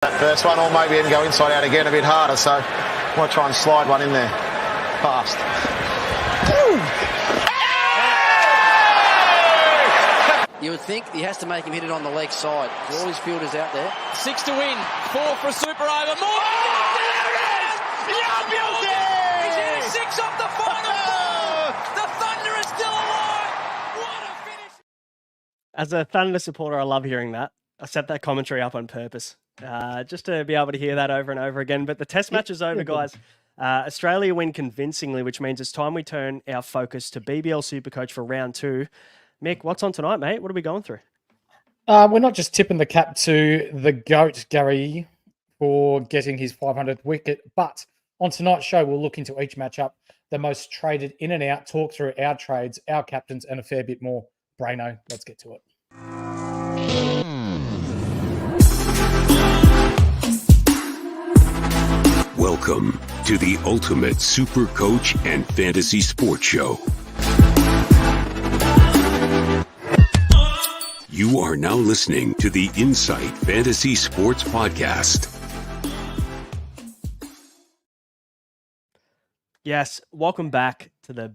That first one, or maybe even go inside out again a bit harder. So I want to try and slide one in there fast. You would think he has to make him hit it on the leg side. All his fielders out there. 6 to win, 4 for a super over. More! He's hit a 6 off the final ball. The Thunder is still alive. What a finish! As a Thunder supporter, I love hearing that. I set that commentary up on purpose, just to be able to hear that over and over again. But the test match is over, guys. Australia win convincingly, which means it's time we turn our focus to BBL Supercoach for round 2. Mick, what's on tonight, mate? What are we going through? We're not just tipping the cap to the GOAT, Gary, for getting his 500th wicket, but on tonight's show, we'll look into each matchup, the most traded in and out, talk through our trades, our captains, and a fair bit more. Braino, let's get to it. Welcome to the ultimate Supercoach and fantasy sports show. You are now listening to the Insight Fantasy Sports Podcast. Yes, welcome back to the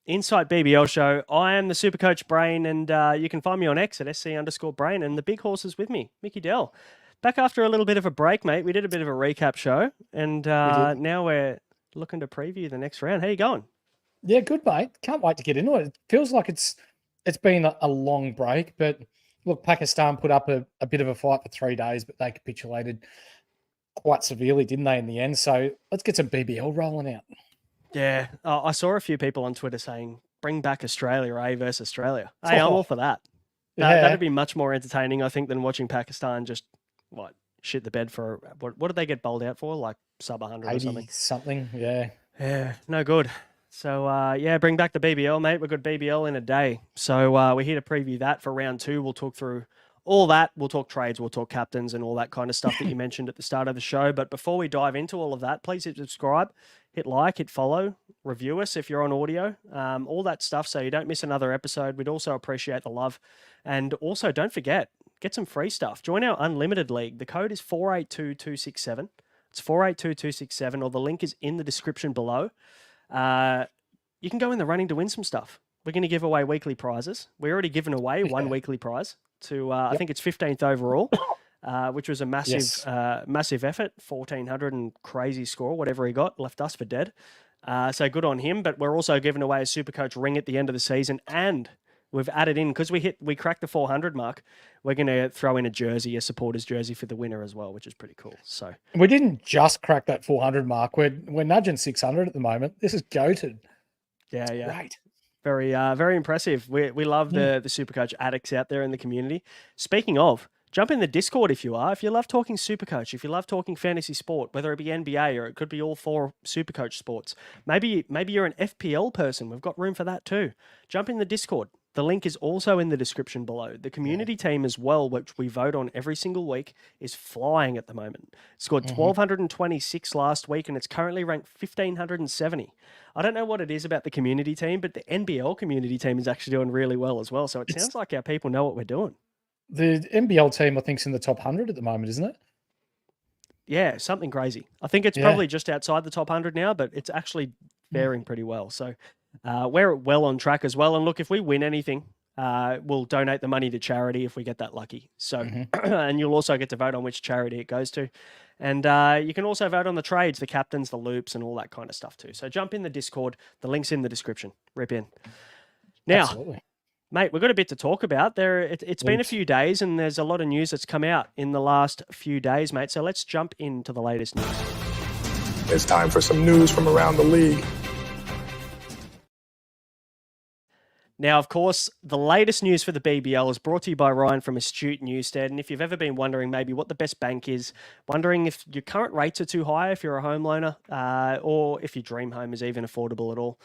Insight BBL show. I am the Supercoach Brain, and you can find me on X at SC_Brain, and the big horse is with me, Mickey Dell. Back after a little bit of a break, mate. We did a bit of a recap show, and now we're looking to preview the next round. How you going? Yeah, good, mate. Can't wait to get into it. It feels like it's been a long break, but look, Pakistan put up a bit of a fight for 3 days, but they capitulated quite severely, didn't they, in the end? So let's get some BBL rolling out. Yeah, I saw a few people on Twitter saying, bring back Australia, versus Australia. Hey, I'm all for that. That'd be much more entertaining, I think, than watching Pakistan just, shit the bed for, what did they get bowled out for? Like sub 100 or something? Yeah. Yeah, no good. So, bring back the BBL, mate. We've got BBL in a day. So we're here to preview that for round 2. We'll talk through all that. We'll talk trades, we'll talk captains and all that kind of stuff that you mentioned at the start of the show. But before we dive into all of that, please hit subscribe, hit like, hit follow, review us if you're on audio, all that stuff so you don't miss another episode. We'd also appreciate the love. And also, don't forget, get some free stuff. Join our Unlimited League. The code is 482267. It's 482267, or the link is in the description below. You can go in the running to win some stuff. We're going to give away weekly prizes. We're already given away one weekly prize to, I think it's 15th overall, which was a massive effort, 1,400 and crazy score, whatever he got, left us for dead. So good on him. But we're also giving away a Supercoach ring at the end of the season, and we've added in, because we cracked the 400 mark, we're going to throw in a jersey, a supporter's jersey for the winner as well, which is pretty cool. So we didn't just crack that 400 mark. We're nudging 600 at the moment. This is goated. Yeah. Great. Very impressive. We love the Supercoach addicts out there in the community. Speaking of, jump in the Discord if you are. If you love talking Supercoach, if you love talking fantasy sport, whether it be NBA or it could be all 4 Supercoach sports. Maybe you're an FPL person. We've got room for that too. Jump in the Discord. The link is also in the description below. The community team as well, which we vote on every single week, is flying at the moment. It scored 1,226 last week, and it's currently ranked 1,570. I don't know what it is about the community team, but the NBL community team is actually doing really well as well. So it sounds like our people know what we're doing. The NBL team, I think, is in the top 100 at the moment, isn't it? Yeah, something crazy. I think it's probably just outside the top 100 now, but it's actually faring pretty well. So we're well on track as well. And look, if we win anything, we'll donate the money to charity if we get that lucky. So, and you'll also get to vote on which charity it goes to. And you can also vote on the trades, the captains, the loops, and all that kind of stuff too. So jump in the Discord. The link's in the description. Rip in. Now, Absolutely. Mate, we've got a bit to talk about. It's been a few days, and there's a lot of news that's come out in the last few days, mate. So let's jump into the latest news. It's time for some news from around the league. Now, of course, the latest news for the BBL is brought to you by Ryan from Astute Newstead. And if you've ever been wondering maybe what the best bank is, wondering if your current rates are too high if you're a home loaner, or if your dream home is even affordable at all,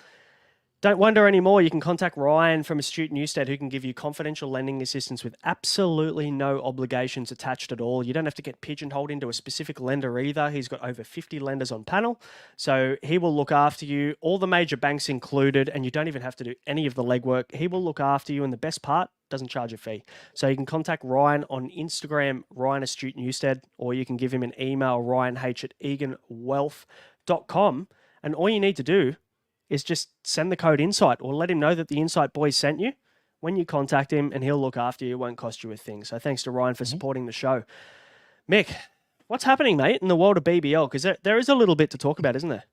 Don't wonder anymore. You can contact Ryan from Astute Newstead, who can give you confidential lending assistance with absolutely no obligations attached at all. You don't have to get pigeonholed into a specific lender either. He's got over 50 lenders on panel, so he will look after you, all the major banks included, and you don't even have to do any of the legwork. He will look after you, and the best part, doesn't charge a fee. So you can contact Ryan on Instagram, Ryan Astute Newstead, or you can give him an email, ryanh@eganwealth.com, and all you need to do is just send the code INSIGHT or let him know that the INSIGHT boys sent you when you contact him, and he'll look after you. It won't cost you a thing. So thanks to Ryan for supporting the show. Mick, what's happening, mate, in the world of BBL? Because there is a little bit to talk about, isn't there?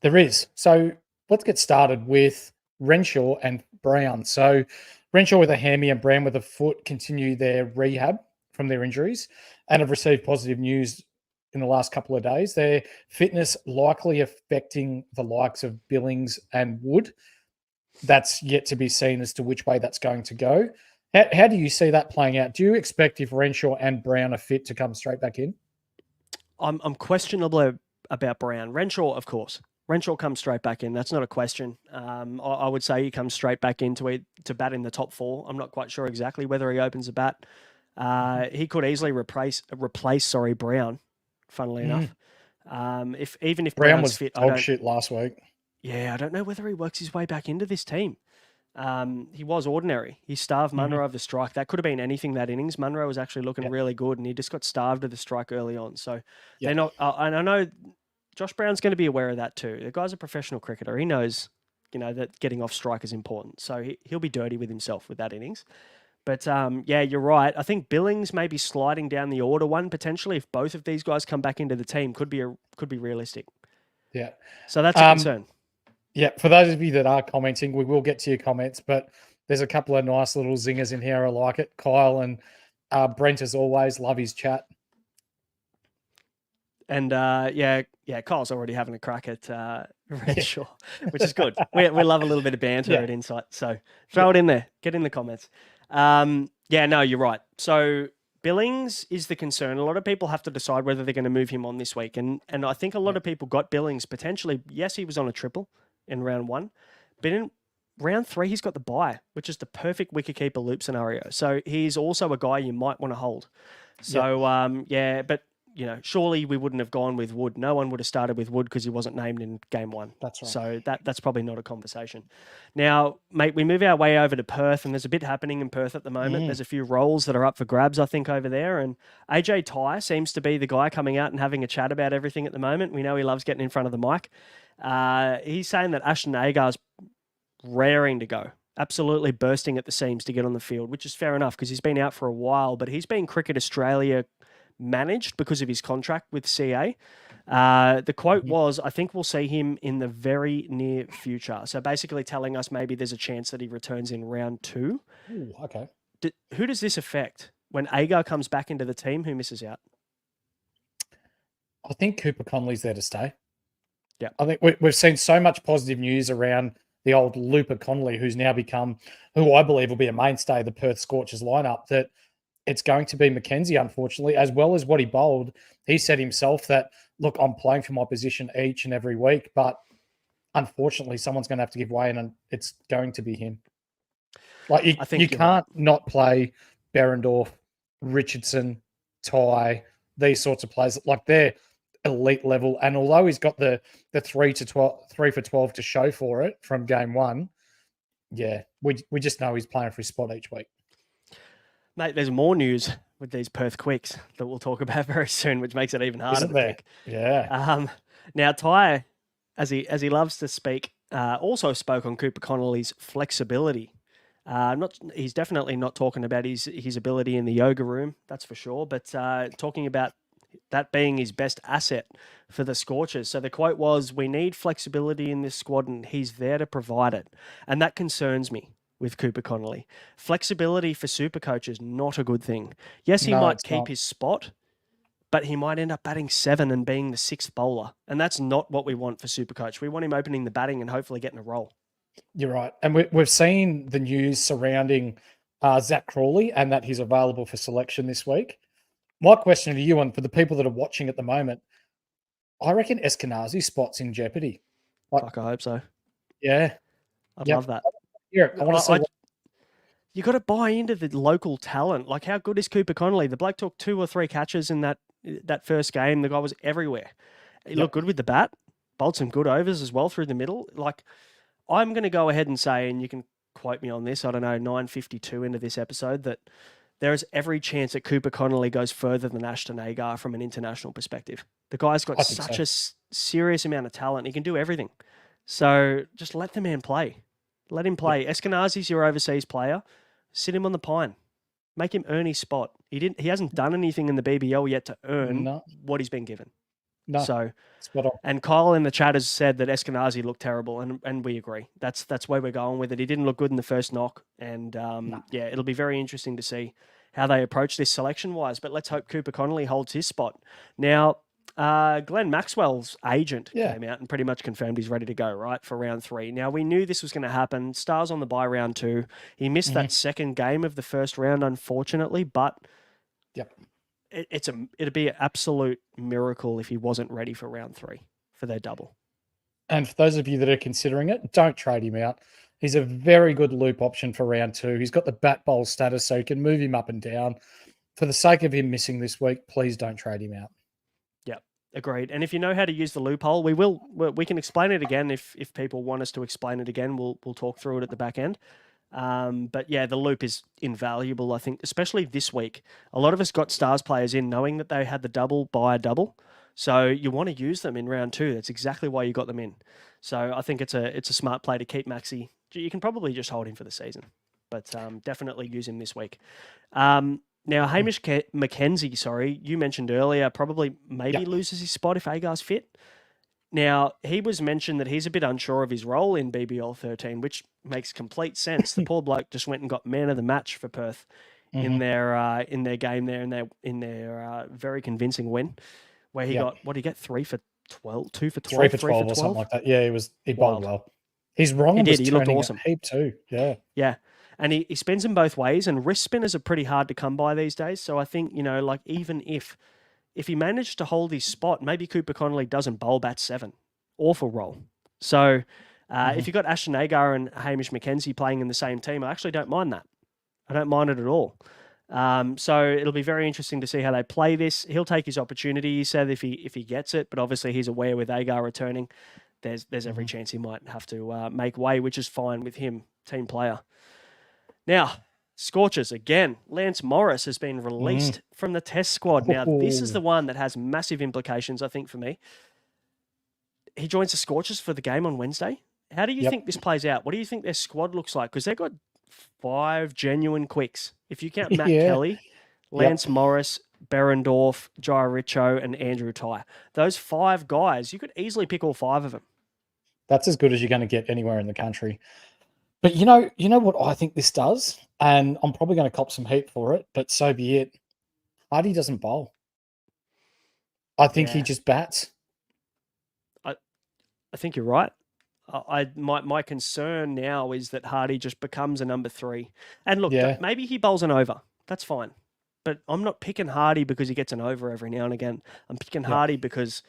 There is. So let's get started with Renshaw and Brown. So Renshaw with a hammy and Brown with a foot continue their rehab from their injuries and have received positive news in the last couple of days. Their fitness likely affecting the likes of Billings and Wood. That's yet to be seen as to which way that's going to go. How do you see that playing out? Do you expect if Renshaw and Brown are fit to come straight back in? I'm questionable about Brown. Renshaw, of course. Renshaw comes straight back in. That's not a question. I would say he comes straight back in to bat in the top 4. I'm not quite sure exactly whether he opens a bat. He could easily replace Brown, funnily enough. If Brown Brown was fit, dog shit last week. Yeah, I don't know whether he works his way back into this team. He was ordinary. He starved Munro of the strike. That could have been anything that innings. Munro was actually looking really good, and he just got starved of the strike early on. So they're not. And I know Josh Brown's going to be aware of that too. The guy's a professional cricketer. He knows, that getting off strike is important. So he'll be dirty with himself with that innings. But yeah, you're right. I think Billings may be sliding down the order one potentially if both of these guys come back into the team. Could be realistic. Yeah. So that's a concern. Yeah, for those of you that are commenting, we will get to your comments, but there's a couple of nice little zingers in here. I like it. Kyle and Brent, as always, love his chat. And Kyle's already having a crack at Renshaw, which is good. We love a little bit of banter at Insight, so throw it in there. Get in the comments. No, you're right. So Billings is the concern. A lot of people have to decide whether they're going to move him on this week, and I think a lot of people got Billings potentially. Yes, he was on a triple in round 1, but in round 3 he's got the bye, which is the perfect wicketkeeper loop scenario. So he's also a guy you might want to hold. So but surely we wouldn't have gone with Wood. No one would have started with Wood because he wasn't named in game 1. That's right. So that's probably not a conversation. Now, mate, we move our way over to Perth, and there's a bit happening in Perth at the moment. There's a few roles that are up for grabs, I think, over there. And AJ Ty seems to be the guy coming out and having a chat about everything at the moment. We know he loves getting in front of the mic. He's saying that Ashton Agar's raring to go. Absolutely bursting at the seams to get on the field, which is fair enough because he's been out for a while, but he's been Cricket Australia managed because of his contract with CA. The quote was, I think we'll see him in the very near future. So basically telling us maybe there's a chance that he returns in round 2. Ooh, okay. Who does this affect? When Agar comes back into the team, who misses out? I think Cooper Conley's there to stay. Yeah. I think we've seen so much positive news around the old Looper Conley, who's now become, who I believe will be a mainstay of the Perth Scorchers lineup, that it's going to be Mackenzie, unfortunately, as well as what he bowled. He said himself that, look, I'm playing for my position each and every week, but unfortunately, someone's going to have to give way, and it's going to be him. Like you can't not play Berendorf, Richardson, Ty, these sorts of players. Like they're elite level, and although he's got the 3 for 12 to show for it from game 1, we just know he's playing for his spot each week. Mate, there's more news with these Perth Quicks that we'll talk about very soon, which makes it even harder to pick. Yeah. Now, Ty, as he loves to speak, also spoke on Cooper Connolly's flexibility. He's definitely not talking about his ability in the yoga room, that's for sure, but talking about that being his best asset for the Scorchers. So the quote was, "We need flexibility in this squad, and he's there to provide it." And that concerns me with Cooper Connolly. Flexibility for Supercoach is not a good thing. Yes, he might keep his spot, but he might end up batting 7 and being the 6th bowler. And that's not what we want for Supercoach. We want him opening the batting and hopefully getting a roll. You're right. And we've seen the news surrounding Zach Crawley and that he's available for selection this week. My question to you, and for the people that are watching at the moment, I reckon Eskenazi's spot's in jeopardy. Fuck, I hope so. Yeah. I'd Yep. love that. Yeah, I want to see. You got to buy into the local talent. Like, how good is Cooper Connolly? The bloke took 2 or 3 catches in that first game. The guy was everywhere. He looked good with the bat. Bowled some good overs as well through the middle. Like, I'm going to go ahead and say, and you can quote me on this, I don't know, 9:52 into this episode, that there is every chance that Cooper Connolly goes further than Ashton Agar from an international perspective. The guy's got such a serious amount of talent. He can do everything. So just let the man play. Let him play. Eskenazi's your overseas player. Sit him on the pine. Make him earn his spot. He hasn't done anything in the BBL yet to earn what he's been given. No. So, spot on. and Kyle in the chat has said that Eskenazi looked terrible, and we agree. That's where we're going with it. He didn't look good in the first knock, and yeah, it'll be very interesting to see how they approach this selection-wise. But let's hope Cooper Connolly holds his spot. Now, Glenn Maxwell's agent came out and pretty much confirmed he's ready to go, right, for round 3. Now, we knew this was going to happen. Stars on the bye round 2. He missed that second game of the first round, unfortunately, but it'd be an absolute miracle if he wasn't ready for round 3 for their double. And for those of you that are considering it, don't trade him out. He's a very good loop option for round 2. He's got the bat bowl status, so you can move him up and down. For the sake of him missing this week, please don't trade him out. Yep, agreed. And if you know how to use the loophole, we can explain it again. If people want us to explain it again, we'll talk through it at the back end. But yeah, the loop is invaluable, I think, especially this week. A lot of us got Stars players in knowing that they had the double by a double. So you want to use them in round 2. That's exactly why you got them in. So I think it's a smart play to keep Maxi. You can probably just hold him for the season, but definitely use him this week. Now, Hamish McKenzie, you mentioned earlier, probably maybe loses his spot if Agar's fit. Now, he was mentioned that he's a bit unsure of his role in BBL 13, which makes complete sense. The poor bloke just went and got man of the match for Perth in their game there, in their very convincing win, where he got, what did he get, 3 for 12, 2 for 12, 3 for 12 or something like that. Yeah, he bowled well. He's wrong. He looked awesome. A heap too. Yeah. And he spins them both ways, and wrist spinners are pretty hard to come by these days. So I think, like even if he managed to hold his spot, maybe Cooper Connolly doesn't bowl bat 7. Awful roll. So if you've got Ashton Agar and Hamish McKenzie playing in the same team, I actually don't mind that. I don't mind it at all. So it'll be very interesting to see how they play this. He'll take his opportunity, he said, if he gets it, but obviously he's aware with Agar returning, there's every chance he might have to make way, which is fine with him, team player. Now, Scorchers again. Lance Morris has been released from the test squad. Now, this is the one that has massive implications, I think, for me. He joins the Scorchers for the game on Wednesday. How do you think this plays out? What do you think their squad looks like? Because they've got 5 genuine quicks. If you count Matt Kelly, Lance Morris, Berendorf, Jai Richo, and Andrew Ty. Those 5 guys, you could easily pick all 5 of them. That's as good as you're going to get anywhere in the country. But you know what I think this does? And I'm probably going to cop some heat for it, but so be it. Hardy doesn't bowl. I think he just bats. I think you're right. My concern now is that Hardy just becomes a number 3. And look, maybe he bowls an over. That's fine. But I'm not picking Hardy because he gets an over every now and again. I'm picking Hardy because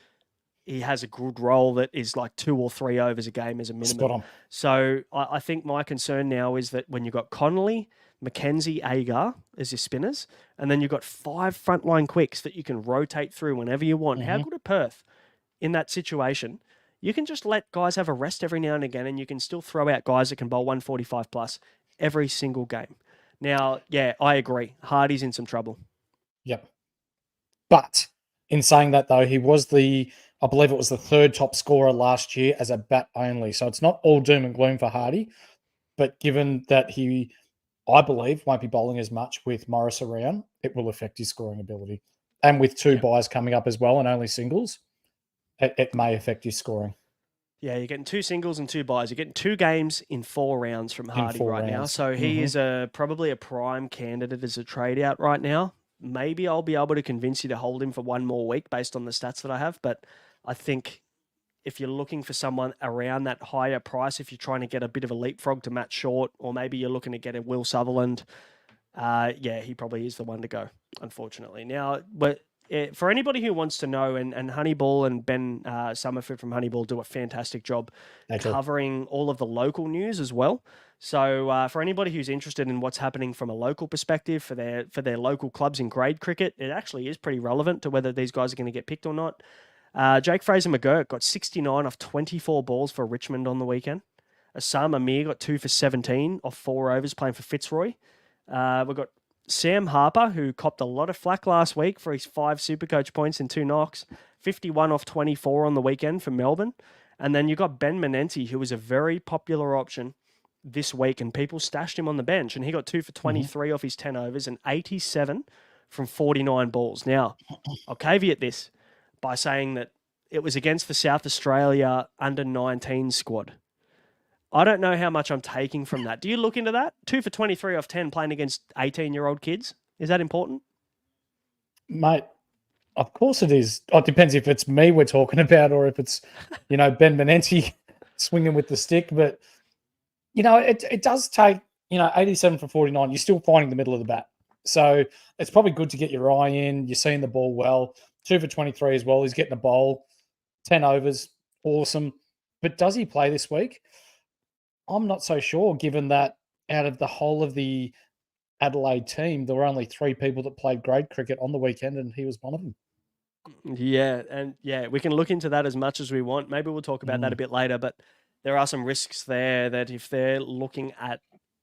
he has a good role that is like 2 or 3 overs a game as a minimum. Spot on. So I think my concern now is that when you've got Connolly, McKenzie, Agar as your spinners, and then you've got 5 frontline quicks that you can rotate through whenever you want. How good are Perth in that situation? You can just let guys have a rest every now and again, and you can still throw out guys that can bowl 145 plus every single game. Now, yeah, I agree. Hardy's in some trouble. Yep. But in saying that, though, he was I believe it was the 3rd top scorer last year as a bat only. So it's not all doom and gloom for Hardy. But given that he, I believe, won't be bowling as much with Morris around, it will affect his scoring ability. And with 2 buys coming up as well and only singles, it may affect his scoring. Yeah, you're getting 2 singles and 2 buys. You're getting 2 games in 4 rounds from Hardy now. So he is probably a prime candidate as a trade out right now. Maybe I'll be able to convince you to hold him for 1 more week based on the stats that I have. But I think if you're looking for someone around that higher price, if you're trying to get a bit of a leapfrog to Matt Short, or maybe you're looking to get a Will Sutherland, he probably is the one to go, unfortunately. Now, but for anybody who wants to know, and Honeyball and Ben Summerford from Honeyball do a fantastic job covering all of the local news as well. So for anybody who's interested in what's happening from a local perspective for their local clubs in grade cricket, it actually is pretty relevant to whether these guys are going to get picked or not. Jake Fraser McGurk got 69 off 24 balls for Richmond on the weekend. Assam Amir got 2 for 17 off 4 overs playing for Fitzroy. We've got Sam Harper, who copped a lot of flack last week for his 5 Supercoach points and 2 knocks, 51 off 24 on the weekend for Melbourne. And then you've got Ben Menenti, who was a very popular option this week, and people stashed him on the bench, and he got 2 for 23 off his 10 overs and 87 from 49 balls. Now, I'll caveat this by saying that it was against the South Australia under-19 squad. I don't know how much I'm taking from that. Do you look into that? 2 for 23 off 10 playing against 18-year-old kids. Is that important? Mate, of course it is. Oh, it depends if it's me we're talking about or if it's, Ben Menenti swinging with the stick. But, it does take, 87 for 49. You're still finding the middle of the bat. So it's probably good to get your eye in. You're seeing the ball well. 2 for 23 as well. He's getting a bowl. 10 overs. Awesome. But does he play this week? I'm not so sure, given that out of the whole of the Adelaide team, there were only 3 people that played grade cricket on the weekend, and he was one of them. Yeah, and we can look into that as much as we want. Maybe we'll talk about that a bit later, but there are some risks there that if they're looking at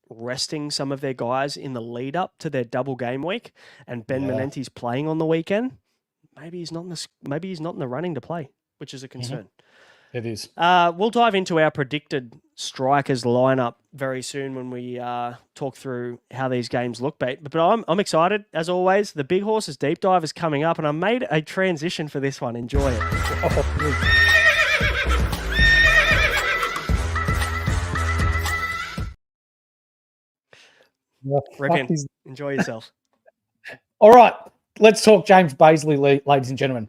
resting some of their guys in the lead up to their double game week, and Ben Menenti's playing on the weekend, maybe he's not in the running to play, which is a concern. It is. We'll dive into our predicted strikers lineup very soon when we talk through how these games look. But I'm excited, as always. The Big Horses Deep Dive is coming up, and I made a transition for this one. Enjoy it. Rip in. Enjoy yourself. All right. Let's talk James Bazley, ladies and gentlemen.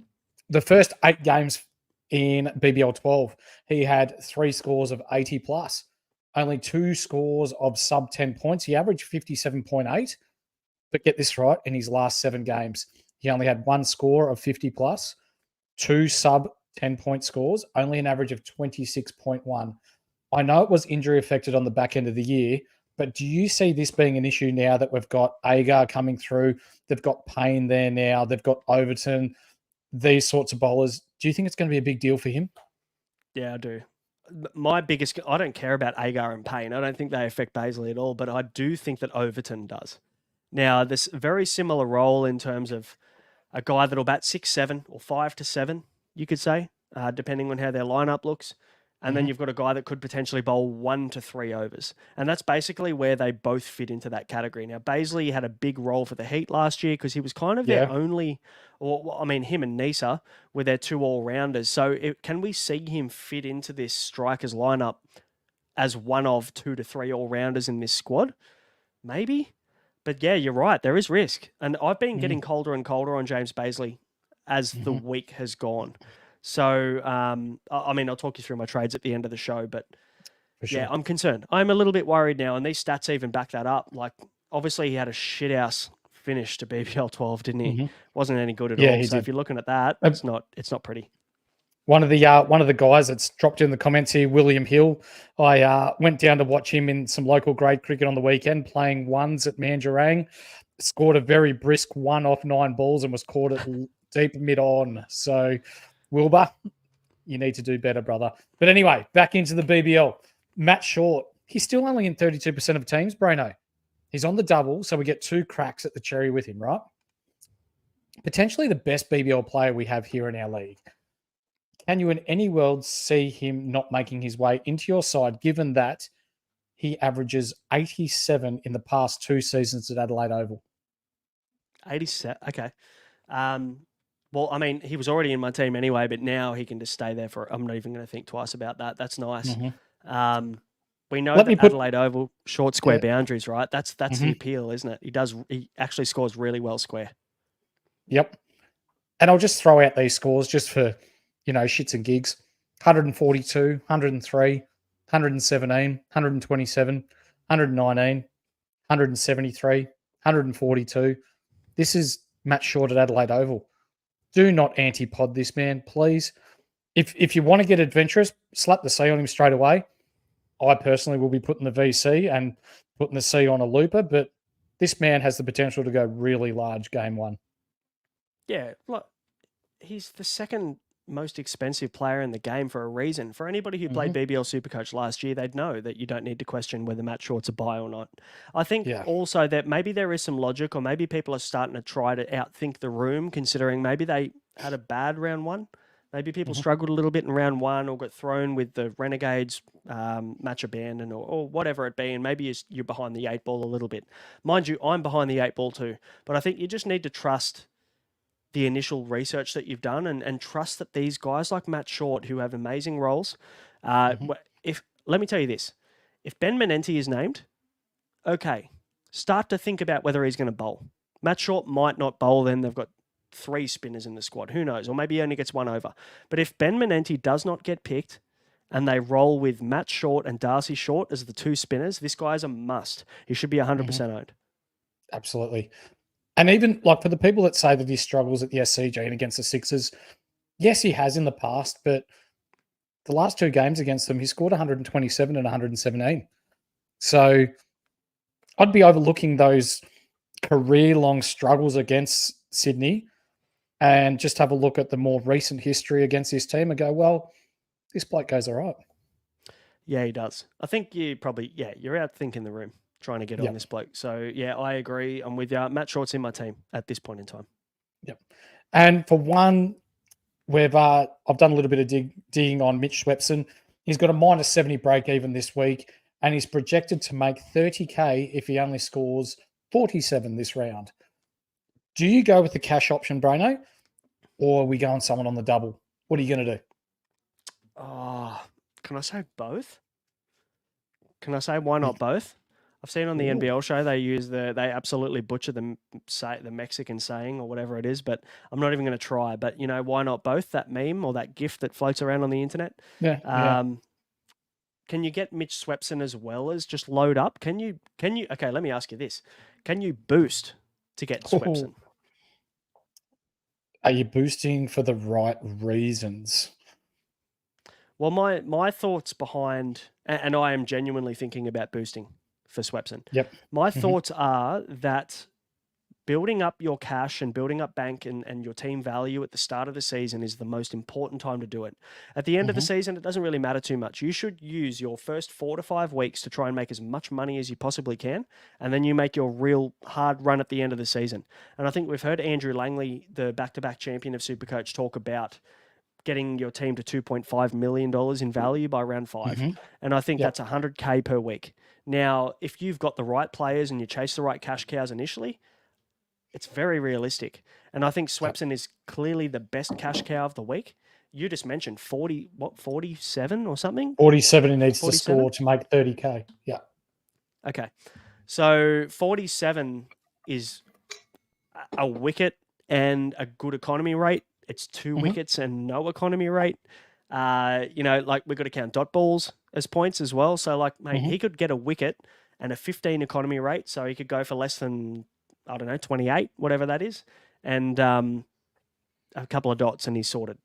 The first 8 games in BBL 12, he had 3 scores of 80 plus, only 2 scores of sub 10 points. He averaged 57.8, but get this right, in his last 7 games, he only had 1 score of 50 plus, 2 sub 10 point scores, only an average of 26.1. I know it was injury affected on the back end of the year, but do you see this being an issue now that we've got Agar coming through? They've got Payne there now. They've got Overton, these sorts of bowlers. Do you think it's going to be a big deal for him? Yeah, I do. I don't care about Agar and Payne. I don't think they affect Bazley at all, but I do think that Overton does. Now, this very similar role in terms of a guy that'll bat 6-7 or 5-7, you could say, depending on how their lineup looks. And then you've got a guy that could potentially bowl 1 to 3 overs. And that's basically where they both fit into that category. Now, Bazley had a big role for the Heat last year because he was kind of their only, him and Nisa were their 2 all-rounders. So can we see him fit into this strikers lineup as one of 2 to 3 all-rounders in this squad? Maybe. But yeah, you're right. There is risk. And I've been getting colder and colder on James Bazley as the week has gone. So, I'll talk you through my trades at the end of the show, but yeah, I'm concerned. I'm a little bit worried now, and these stats even back that up. Like, obviously, he had a shithouse finish to BBL 12, didn't he? Wasn't any good at all. So if you're looking at that, it's not pretty. One of the guys that's dropped in the comments here, William Hill. I went down to watch him in some local grade cricket on the weekend, playing ones at Manjarang. Scored a very brisk 1 off 9 balls and was caught at deep mid on. So, Wilbur, you need to do better, brother. But anyway, back into the BBL. Matt Short, he's still only in 32% of teams, Brano. He's on the double, so we get 2 cracks at the cherry with him, right? Potentially the best BBL player we have here in our league. Can you in any world see him not making his way into your side, given that he averages 87 in the past 2 seasons at Adelaide Oval? 87, okay. Well, he was already in my team anyway, but now he can just stay there for. I'm not even going to think twice about that. That's nice. We know that Adelaide Oval, short square boundaries, right? That's the appeal, isn't it? He actually scores really well square. Yep. And I'll just throw out these scores just for, shits and gigs. 142, 103, 117, 127, 119, 173, 142. This is Matt Short at Adelaide Oval. do not anti-pod this man, please. If you want to get adventurous, slap the C on him straight away. I personally will be putting the VC and putting the C on a looper, but this man has the potential to go really large game one. Yeah, look, he's the second most expensive player in the game for a reason. For anybody who played BBL Supercoach last year, they'd know that you don't need to question whether Matt Short's a buy or not. I think also that maybe there is some logic, or maybe people are starting to try to outthink the room, considering maybe they had a bad round one. Maybe people struggled a little bit in round one, or got thrown with the Renegades match abandon, or whatever it be, and maybe you're behind the 8 ball a little bit. Mind you, I'm behind the 8 ball too, but I think you just need to trust the initial research that you've done, and trust that these guys like Matt Short, who have amazing roles, let me tell you this, if Ben Menenti is named, okay, start to think about whether he's going to bowl. Matt Short might not bowl, then they've got 3 spinners in the squad. Who knows? Or maybe he only gets 1 over. But if Ben Menenti does not get picked and they roll with Matt Short and Darcy Short as the 2 spinners, this guy is a must. He should be 100% owned. Absolutely. And even like for the people that say that he struggles at the SCG and against the Sixers, yes, he has in the past, but the last 2 games against them, he scored 127 and 117. So I'd be overlooking those career-long struggles against Sydney and just have a look at the more recent history against this team and go, well, this bloke goes all right. Yeah, he does. I think you're out thinking the room, trying to get on this bloke. So, yeah, I agree. I'm with you. Matt Short's in my team at this point in time. Yep. And for one, I've done a little bit of digging on Mitch Swepson. He's got a -70 break even this week, and he's projected to make 30K if he only scores 47 this round. Do you go with the cash option, Brano, or are we going someone on the double? What are you going to do? Oh, can I say both? Can I say why not both? I've seen on the NBL show they absolutely butcher the Mexican saying or whatever it is, but I'm not even going to try. But why not both? That meme or that GIF that floats around on the internet. Yeah. Can you get Mitch Swepson as well as just load up? Can you? Okay, let me ask you this: can you boost to get Swepson? Are you boosting for the right reasons? Well, my thoughts behind, and I am genuinely thinking about boosting for Swepson. Yep. My thoughts are that building up your cash and building up bank and your team value at the start of the season is the most important time to do it. At the end of the season, it doesn't really matter too much. You should use your first 4 to 5 weeks to try and make as much money as you possibly can, and then you make your real hard run at the end of the season. And I think we've heard Andrew Langley, the back-to-back champion of Supercoach, talk about getting your team to $2.5 million in value by round 5. And I think that's 100K per week. Now, if you've got the right players and you chase the right cash cows initially, it's very realistic. And I think Swepson is clearly the best cash cow of the week. You just mentioned 47 or something? 47 he needs to score to make 30K. Yeah. Okay. So 47 is a wicket and a good economy rate. It's 2 wickets and no economy rate. We've got to count dot balls as points as well. So, he could get a wicket and a 15 economy rate. So he could go for less than, 28, whatever that is. And a couple of dots and he's sorted.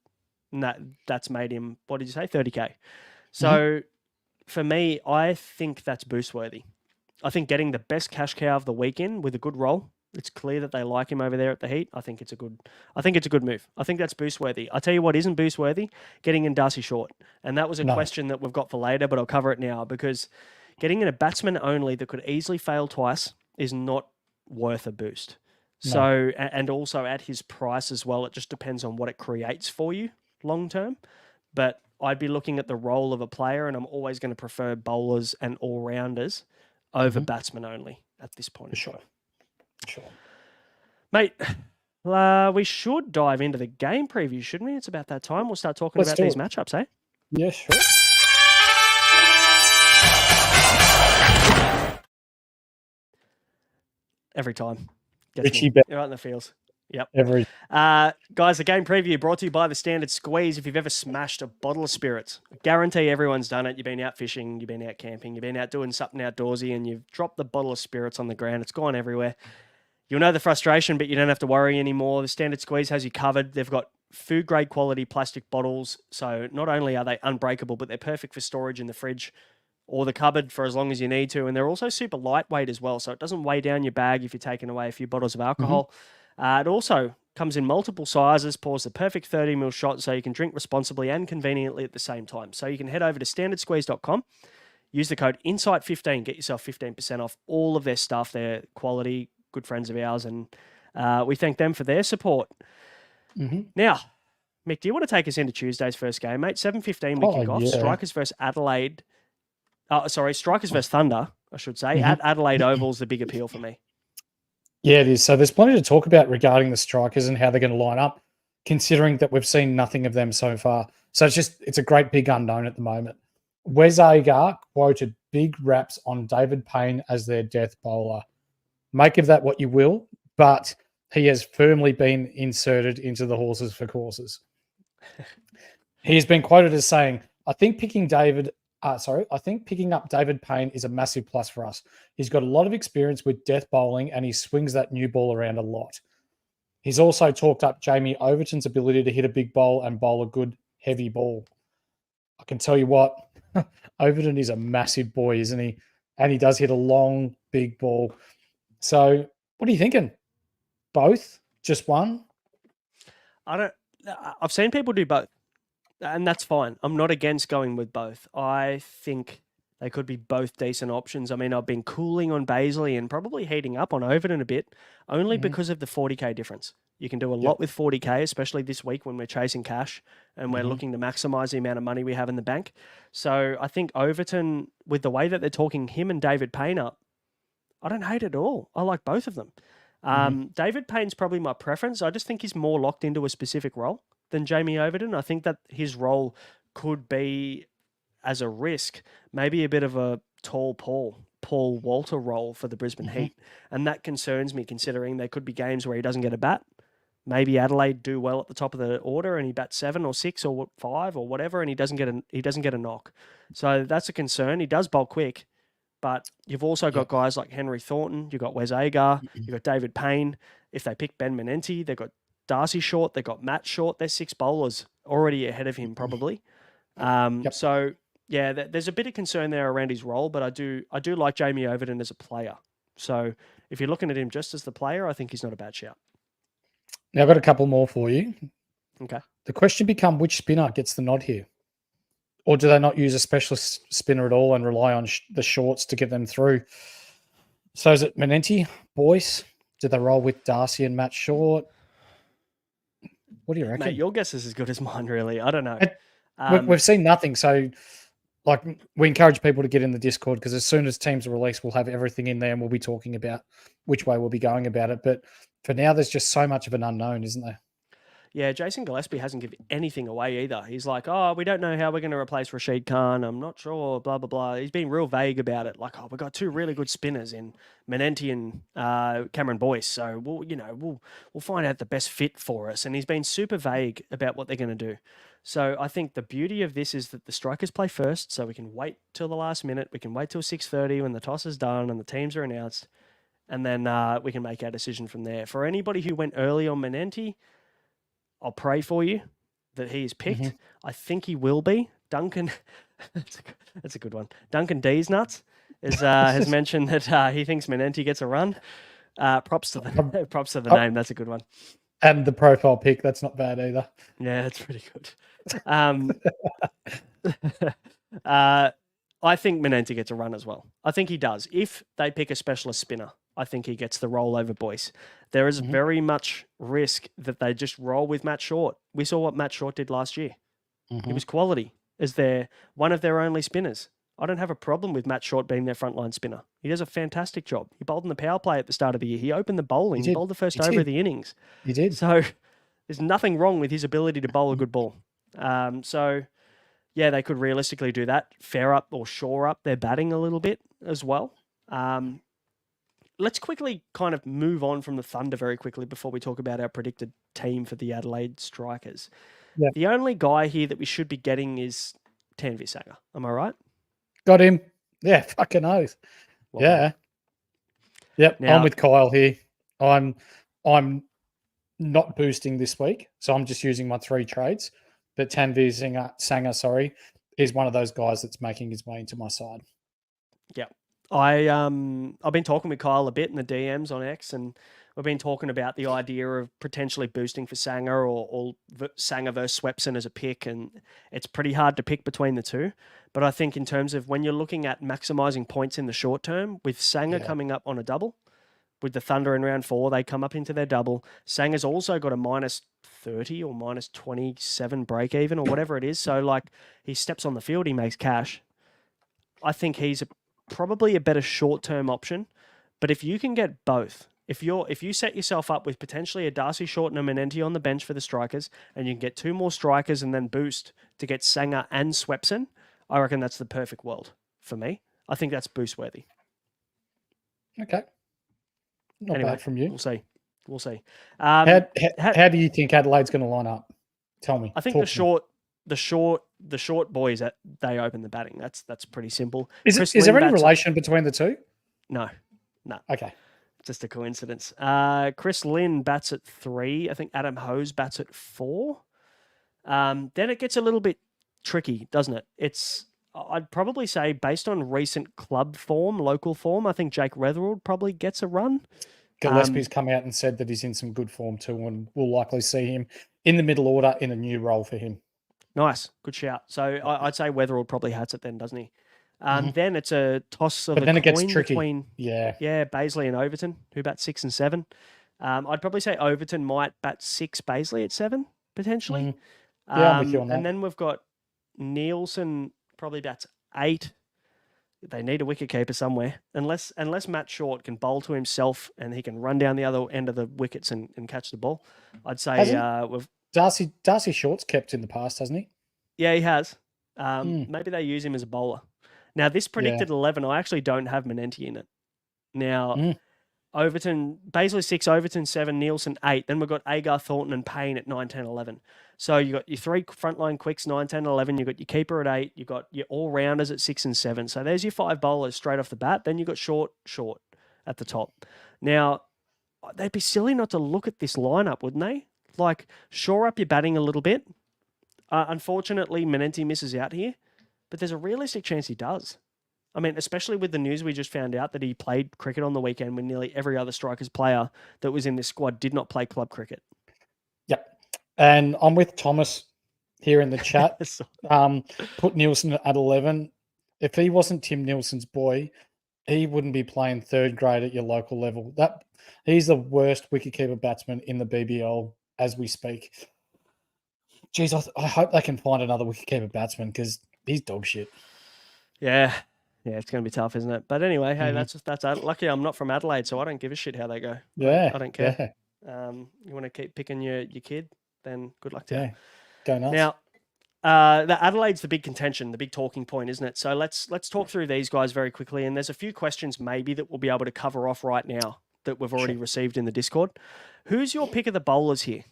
And that's made him, what did you say, 30K. So for me, I think that's boost worthy. I think getting the best cash cow of the weekend with a good roll, it's clear that they like him over there at the Heat. I think it's a good move. I think that's boost worthy. I'll tell you what isn't boost worthy, getting in Darcy Short. And that was a question that we've got for later, but I'll cover it now because getting in a batsman only that could easily fail twice is not worth a boost. No. So, and also at his price as well, it just depends on what it creates for you long term. But I'd be looking at the role of a player, and I'm always going to prefer bowlers and all-rounders over batsmen only at this point. Sure. Mate, we should dive into the game preview, shouldn't we? It's about that time. We'll start talking about these matchups, eh? Yeah, sure. Every time. Richie You're right in the feels. Yep. Guys, the game preview brought to you by the Standard Squeeze. If you've ever smashed a bottle of spirits, I guarantee everyone's done it. You've been out fishing, you've been out camping, you've been out doing something outdoorsy, and you've dropped the bottle of spirits on the ground. It's gone everywhere. You'll know the frustration, but you don't have to worry anymore. The Standard Squeeze has you covered. They've got food-grade quality plastic bottles, so not only are they unbreakable, but they're perfect for storage in the fridge or the cupboard for as long as you need to. And they're also super lightweight as well, so it doesn't weigh down your bag if you're taking away a few bottles of alcohol. It also comes in multiple sizes, pours the perfect 30ml shot so you can drink responsibly and conveniently at the same time. So you can head over to standardsqueeze.com, use the code INSIGHT15, get yourself 15% off all of their stuff. They're quality, good friends of ours, and we thank them for their support. Now, Mick, do you want to take us into Tuesday's first game, mate? 7:15 we kick off. Strikers versus Adelaide. Strikers versus Thunder, I should say. At Adelaide Oval's the big appeal for me. Yeah, it is. So there's plenty to talk about regarding the Strikers and how they're going to line up, considering that we've seen nothing of them so far. So it's a great big unknown at the moment. Wes Agar quoted big raps on David Payne as their death bowler. Make of that what you will, but he has firmly been inserted into the horses for courses. He has been quoted as saying, I think picking up David Payne is a massive plus for us. He's got a lot of experience with death bowling and he swings that new ball around a lot. He's also talked up Jamie Overton's ability to hit a big bowl and bowl a good heavy ball. I can tell you what, Overton is a massive boy, isn't he? And he does hit a long, big ball. So what are you thinking? Both? Just one? I've seen people do both, and that's fine. I'm not against going with both. I think they could be both decent options. I mean, I've been cooling on Baisley and probably heating up on Overton a bit, only because of the 40K difference. You can do a lot with 40K, especially this week when we're chasing cash and we're looking to maximise the amount of money we have in the bank. So I think Overton, with the way that they're talking him and David Payne up, I don't hate it at all. I like both of them. David Payne's probably my preference. I just think he's more locked into a specific role than Jamie Overton. I think that his role could be, as a risk, maybe a bit of a tall Paul Walter role for the Brisbane Heat. And that concerns me, considering there could be games where he doesn't get a bat. Maybe Adelaide do well at the top of the order and he bats 7 or 6 or 5 or whatever, and he doesn't get a knock. So that's a concern. He does bowl quick, but you've also got guys like Henry Thornton, you've got Wes Agar, you've got David Payne. If they pick Ben Menenti, they've got Darcy Short, they've got Matt Short. They're 6 bowlers already ahead of him probably. So yeah, there's a bit of concern there around his role, but I do like Jamie Overton as a player. So if you're looking at him just as the player, I think he's not a bad shout. Now I've got a couple more for you. Okay. The question becomes, which spinner gets the nod here? Or do they not use a specialist spinner at all and rely on the shorts to get them through? So is it Menenti, Boyce? Do they roll with Darcy and Matt Short? What do you reckon? Mate, your guess is as good as mine, really. I don't know. We've seen nothing. So we encourage people to get in the Discord, because as soon as teams are released, we'll have everything in there and we'll be talking about which way we'll be going about it. But for now, there's just so much of an unknown, isn't there? Yeah, Jason Gillespie hasn't given anything away either. He's like, we don't know how we're going to replace Rashid Khan. I'm not sure, blah, blah, blah. He's been real vague about it. Like, we've got 2 really good spinners in Menenti and Cameron Boyce. So, we'll find out the best fit for us. And he's been super vague about what they're going to do. So I think the beauty of this is that the Strikers play first, so we can wait till the last minute. We can wait till 6:30 when the toss is done and the teams are announced. And then we can make our decision from there. For anybody who went early on Menenti, I'll pray for you that he is picked. I think he will be. Duncan, that's a good one. Duncan D's nuts has mentioned that he thinks Menenti gets a run. Props to the name. That's a good one. And the profile pick, that's not bad either. Yeah, that's pretty good. I think Menenti gets a run as well. I think he does. If they pick a specialist spinner, I think he gets the roll over Boyce. There is very much risk that they just roll with Matt Short. We saw what Matt Short did last year. He was quality as one of their only spinners. I don't have a problem with Matt Short being their frontline spinner. He does a fantastic job. He bowled in the power play at the start of the year. He opened the bowling. He bowled the first over of the innings. He did. So there's nothing wrong with his ability to bowl a good ball. So, yeah, they could realistically do that. Fair up or shore up their batting a little bit as well. Let's quickly kind of move on from the Thunder very quickly before we talk about our predicted team for the Adelaide Strikers. Yeah. The only guy here that we should be getting is Tanvir Sangha. Am I right? Got him. Yeah, fucking oath. Well, yeah. Yep, now, I'm with Kyle here. I'm not boosting this week, so I'm just using my 3 trades. But Tanvir Sanger, is one of those guys that's making his way into my side. Yeah. I've been talking with Kyle a bit in the DMs on X, and we've been talking about the idea of potentially boosting for Sanger or Sanger versus Swepson as a pick, and it's pretty hard to pick between the two. But I think in terms of when you're looking at maximizing points in the short term, with Sanger coming up on a double, with the Thunder in round 4, they come up into their double. Sanger's also got a minus 30 or minus 27 break even or whatever it is. So like he steps on the field, he makes cash. I think he's probably a better short-term option. But if you can get both, if you set yourself up with potentially a Darcy Short and a Menenti on the bench for the strikers, and you can get 2 more strikers and then boost to get Sanger and Swepson, I reckon that's the perfect world for me. I think that's boost worthy. Okay. Not bad from you. We'll see. How do you think Adelaide's going to line up? Tell me. I think the short boys they open the batting. That's pretty simple. Is there any relation between the two? No. Okay. Just a coincidence. Chris Lynn bats at 3. I think Adam Hose bats at 4. Then it gets a little bit tricky, doesn't it? I'd probably say based on recent club form, local form, I think Jake Retherwood probably gets a run. Gillespie's come out and said that he's in some good form too, and we'll likely see him in the middle order in a new role for him. Nice. Good shout. So I'd say Weatherall probably hats it then, doesn't he? Then it's a toss of but then a it gets coin tricky. Between Baisley and Overton, who bat 6 and 7. I'd probably say Overton might bat 6, Baisley at 7, potentially. Yeah, I'm with you on that. And then we've got Nielsen probably bats 8. They need a wicketkeeper somewhere. Unless Matt Short can bowl to himself and he can run down the other end of the wickets and catch the ball, I'd say Darcy Short's kept in the past, hasn't he? Yeah, he has. Maybe they use him as a bowler. Now, this predicted 11, I actually don't have Menenti in it. Now, Overton, Baisley 6, Overton 7, Nielsen 8. Then we've got Agar, Thornton and Payne at 9, 10, 11. So you got your 3 frontline quicks, 9, 10, 11. You've got your keeper at 8. You've got your all-rounders at 6 and 7. So there's your 5 bowlers straight off the bat. Then you've got Short at the top. Now, they'd be silly not to look at this lineup, wouldn't they? Like, shore up your batting a little bit. Unfortunately, Menenti misses out here. But there's a realistic chance he does. I mean, especially with the news we just found out that he played cricket on the weekend when nearly every other strikers player that was in this squad did not play club cricket. Yep. And I'm with Thomas here in the chat. Put Nielsen at 11. If he wasn't Tim Nielsen's boy, he wouldn't be playing 3rd grade at your local level. He's the worst wicketkeeper batsman in the BBL as we speak. Geez, I hope they can find another wicketkeeper batsman because he's dog shit. Yeah, it's going to be tough, isn't it? But anyway, hey, that's lucky I'm not from Adelaide, so I don't give a shit how they go. Yeah, I don't care. Yeah. You want to keep picking your kid, then good luck to you. Go nuts. Now, the Adelaide's the big contention, the big talking point, isn't it? So let's talk through these guys very quickly, and there's a few questions maybe that we'll be able to cover off right now that we've already received in the Discord. Who's your pick of the bowlers here?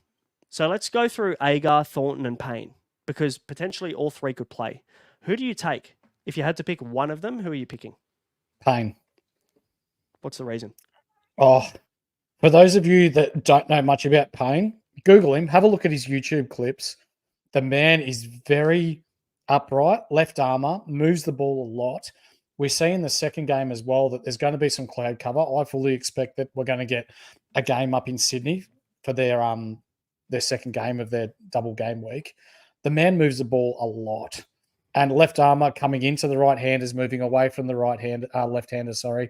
So let's go through Agar, Thornton, and Payne, because potentially all 3 could play. Who do you take? If you had to pick one of them, who are you picking? Payne. What's the reason? Oh, for those of you that don't know much about Payne, Google him, have a look at his YouTube clips. The man is very upright, left armour, moves the ball a lot. We see in the second game as well that there's going to be some cloud cover. I fully expect that we're going to get a game up in Sydney for their second game of their double game week. The man moves the ball a lot. And left armour coming into the right-handers, moving away from the left-handers, sorry.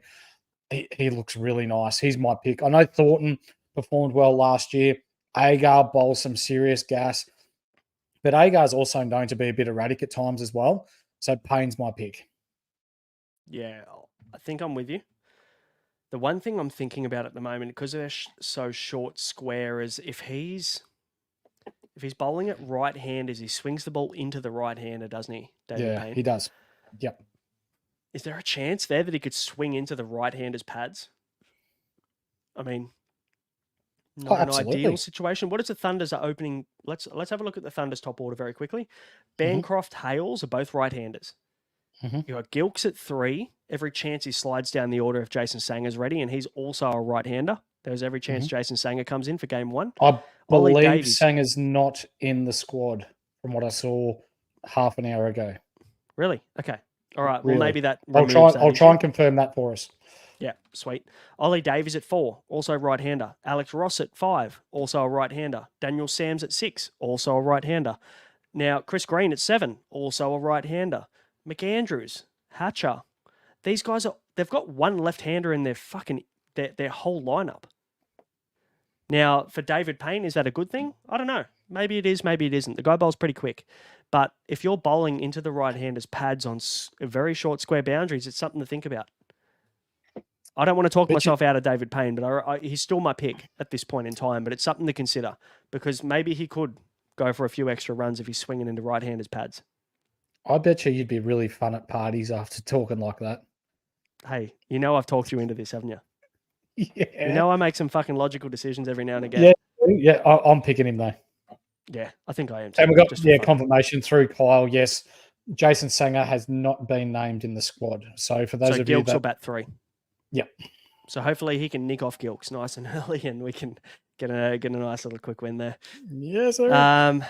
He looks really nice. He's my pick. I know Thornton performed well last year. Agar bowls some serious gas. But Agar's also known to be a bit erratic at times as well. So Payne's my pick. Yeah, I think I'm with you. The one thing I'm thinking about at the moment, because they're so short square, is if he's bowling at right-handers, he swings the ball into the right-hander, doesn't he, David Payne? He does. Yep. Is there a chance there that he could swing into the right-hander's pads? I mean, not an ideal situation. What is the Thunder's opening? Let's have a look at the Thunder's top order very quickly. Bancroft, Hales are both right-handers. You've got Gilks at 3. Every chance he slides down the order if Jason Sanger's ready, and he's also a right-hander. There's every chance Jason Sanger comes in for game 1. I Ollie believe Davies. Sanger's not in the squad from what I saw half an hour ago. Really? Okay. All right. Really? Well, maybe that I'll removes try. that I'll try issue. and confirm that for us. Yeah, sweet. Ollie Davies at 4, also right-hander. Alex Ross at 5, also a right-hander. Daniel Sams at 6, also a right-hander. Now, Chris Green at 7, also a right-hander. McAndrews, Hatcher. These guys they've got one left-hander in their their whole lineup. Now, for David Payne, is that a good thing? I don't know. Maybe it is, maybe it isn't. The guy bowls pretty quick. But if you're bowling into the right-handers' pads on very short square boundaries, it's something to think about. I don't want to talk myself out of David Payne, but he's still my pick at this point in time. But it's something to consider because maybe he could go for a few extra runs if he's swinging into right-handers' pads. I bet you'd be really fun at parties after talking like that. Hey, you know I've talked you into this, haven't you? Yeah. You know I make some fucking logical decisions every now and again. Yeah. I'm picking him though. Yeah, I think I am too. And we got confirmation through Kyle. Yes, Jason Sanger has not been named in the squad. So for those of you Gilks will bat 3. Yeah. So hopefully he can nick off Gilks nice and early, and we can get a nice little quick win there. Yes, sir.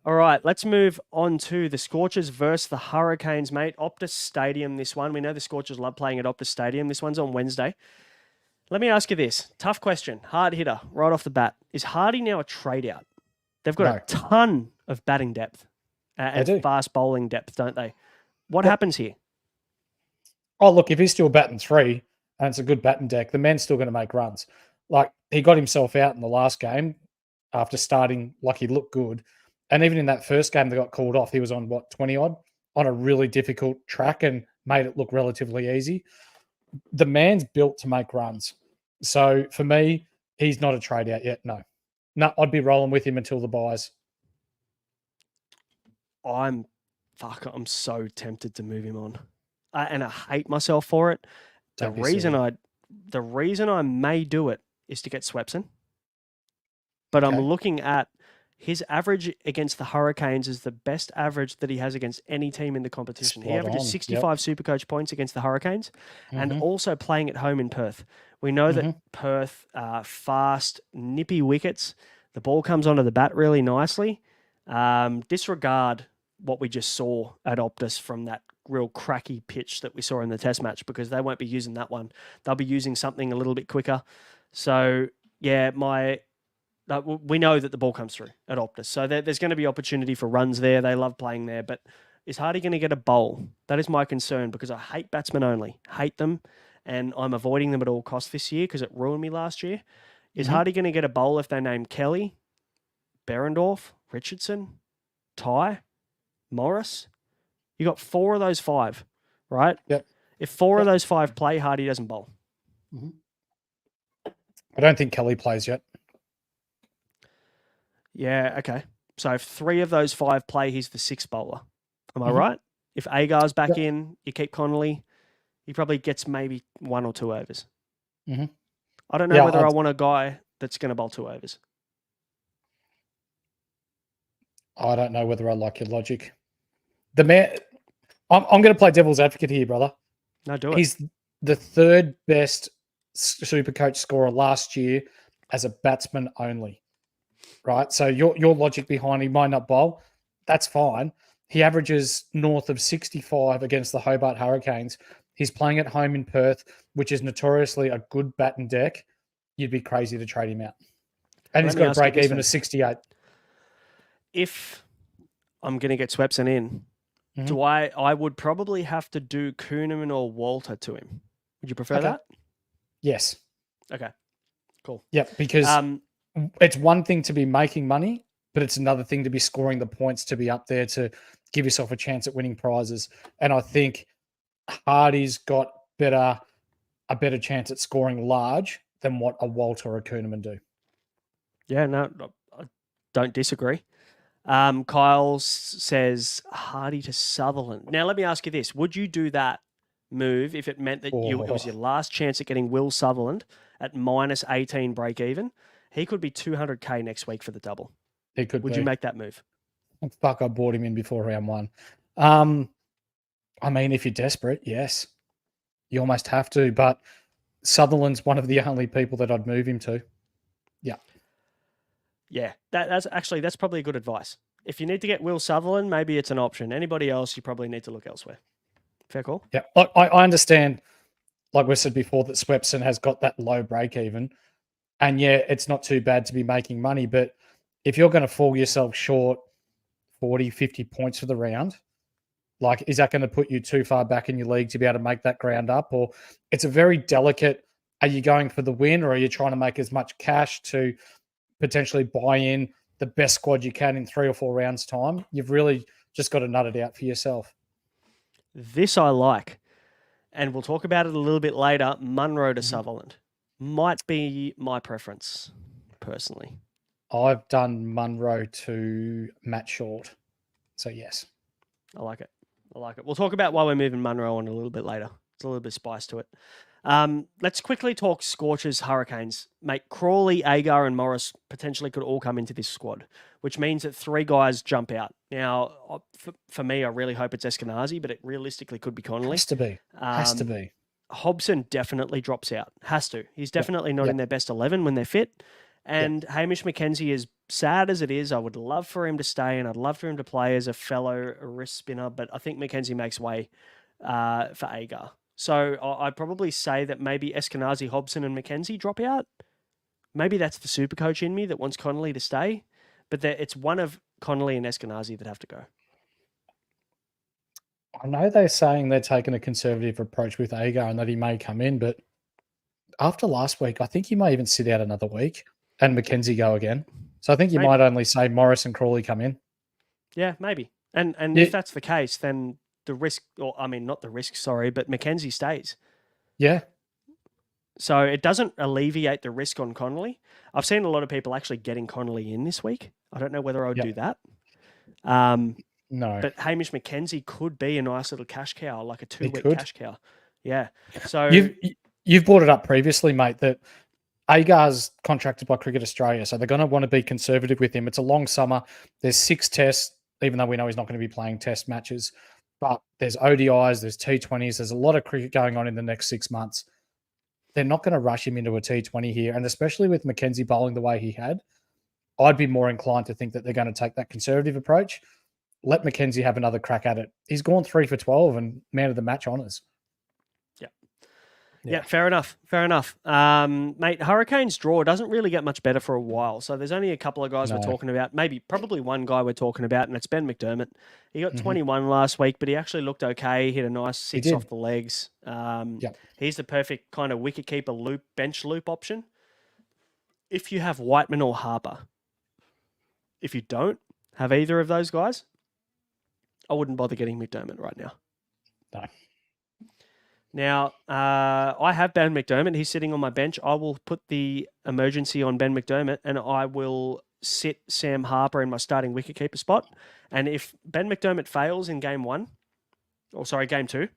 All right, let's move on to the Scorchers versus the Hurricanes, mate. Optus Stadium, this one. We know the Scorchers love playing at Optus Stadium. This one's on Wednesday. Let me ask you this. Tough question. Hard hitter, right off the bat. Is Hardy now a trade-out? They've got a ton of batting depth and fast bowling depth, don't they? What happens here? Oh, look, if he's still batting 3 and it's a good batting deck, the man's still going to make runs. Like, he got himself out in the last game after starting like he looked good. And even in that first game that got called off, he was on, 20-odd, on a really difficult track and made it look relatively easy. The man's built to make runs. So, for me, he's not a trade-out yet, no. No, I'd be rolling with him until the buys. I'm so tempted to move him on. And I hate myself for it. The reason I may do it is to get Swepson. But I'm looking at his average against the Hurricanes is the best average that he has against any team in the competition. He averages 65 Supercoach points against the Hurricanes and also playing at home in Perth. We know that Perth are fast, nippy wickets. The ball comes onto the bat really nicely. Disregard what we just saw at Optus from that real cracky pitch that we saw in the test match because they won't be using that one. They'll be using something a little bit quicker. So, yeah, we know that the ball comes through at Optus. So there's going to be opportunity for runs there. They love playing there. But is Hardy going to get a bowl? That is my concern because I hate batsmen only. Hate them. And I'm avoiding them at all costs this year because it ruined me last year. Is Hardy going to get a bowl if they name Kelly, Berendorf, Richardson, Ty, Morris? You got 4 of those 5, right? Yep. If 4 of those 5 play, Hardy doesn't bowl. I don't think Kelly plays yet. Yeah, okay. So if 3 of those 5 play, he's the 6th bowler. Am I right? If Agar's back in, you keep Connolly, he probably gets maybe 1 or 2 overs. I don't know whether I want a guy that's going to bowl 2 overs. I don't know whether I like your logic. The man, I'm going to play devil's advocate here, brother. No, do it. He's the 3rd best Supercoach scorer last year as a batsman only, right? So your logic behind he might not bowl, that's fine. He averages north of 65 against the Hobart Hurricanes. He's playing at home in Perth, which is notoriously a good batting deck. You'd be crazy to trade him out. And he's got a break even of 68. If I'm going to get Swepson in, do I would probably have to do Kuhneman or Walter to him. Would you prefer that? Yes. Okay. Cool. Yeah, because it's one thing to be making money, but it's another thing to be scoring the points to be up there to give yourself a chance at winning prizes. And I think Hardy's got a better chance at scoring large than what a Walter or a Kuhneman do. Yeah, no, I don't disagree. Kyle says Hardy to Sutherland. Now, let me ask you this. Would you do that move if it meant that it was your last chance at getting Will Sutherland at minus 18 break even? He could be 200K next week for the double. He could. Would you make that move? Fuck, I bought him in before round 1. I mean, if you're desperate, yes. You almost have to, but Sutherland's one of the only people that I'd move him to. Yeah, that's probably good advice. If you need to get Will Sutherland, maybe it's an option. Anybody else, you probably need to look elsewhere. Fair call. Yeah, I understand, like we said before, that Swepson has got that low break even. And yeah, it's not too bad to be making money. But if you're going to fall yourself short 40, 50 points for the round, like, is that going to put you too far back in your league to be able to make that ground up? Or it's a very delicate, are you going for the win, or are you trying to make as much cash to potentially buy in the best squad you can in 3 or 4 rounds' time? You've really just got to nut it out for yourself. This I like. And we'll talk about it a little bit later. Munro to Sutherland might be my preference, personally. I've done Munro to Matt Short. So, yes. I like it. We'll talk about why we're moving Munro on a little bit later. It's a little bit of spice to it. Let's quickly talk Scorchers, Hurricanes. Mate, Crawley, Agar, and Morris potentially could all come into this squad, which means that 3 guys jump out. Now, for me, I really hope it's Eskenazi, but it realistically could be Connolly. Has to be. Hobson definitely drops out. Has to. He's definitely not in their best 11 when they're fit. And Hamish McKenzie, as sad as it is, I would love for him to stay, and I'd love for him to play as a fellow wrist spinner, but I think McKenzie makes way for Agar. So I'd probably say that maybe Eskenazi, Hobson, and McKenzie drop out. Maybe that's the super coach in me that wants Connolly to stay, but it's one of Connolly and Eskenazi that have to go. I know they're saying they're taking a conservative approach with Agar and that he may come in, but after last week, I think he may even sit out another week and McKenzie go again. So I think you might only say Morris and Crawley come in. Yeah, maybe. And if that's the case, then the risk, not the risk, sorry, but McKenzie stays. Yeah. So it doesn't alleviate the risk on Connolly. I've seen a lot of people actually getting Connolly in this week. I don't know whether I would do that. No. But Hamish McKenzie could be a nice little cash cow, like a 2-week cash cow. Yeah. So you've brought it up previously, mate, that Agar's contracted by Cricket Australia, so they're going to want to be conservative with him. It's a long summer. There's 6 tests, even though we know he's not going to be playing test matches. But there's ODIs, there's T20s, there's a lot of cricket going on in the next 6 months. They're not going to rush him into a T20 here. And especially with McKenzie bowling the way he had, I'd be more inclined to think that they're going to take that conservative approach. Let McKenzie have another crack at it. He's gone 3 for 12 and man of the match honours. Yeah, fair enough. Mate, Hurricanes draw doesn't really get much better for a while. So there's only a couple of guys we're talking about. Probably one guy we're talking about, and it's Ben McDermott. He got 21 last week, but he actually looked okay. Hit a nice 6 off the legs. He's the perfect kind of wicketkeeper bench loop option. If you have Whiteman or Harper. If you don't have either of those guys, I wouldn't bother getting McDermott right now. No. Now, I have Ben McDermott. He's sitting on my bench. I will put the emergency on Ben McDermott, and I will sit Sam Harper in my starting wicketkeeper spot. And if Ben McDermott fails in game 2,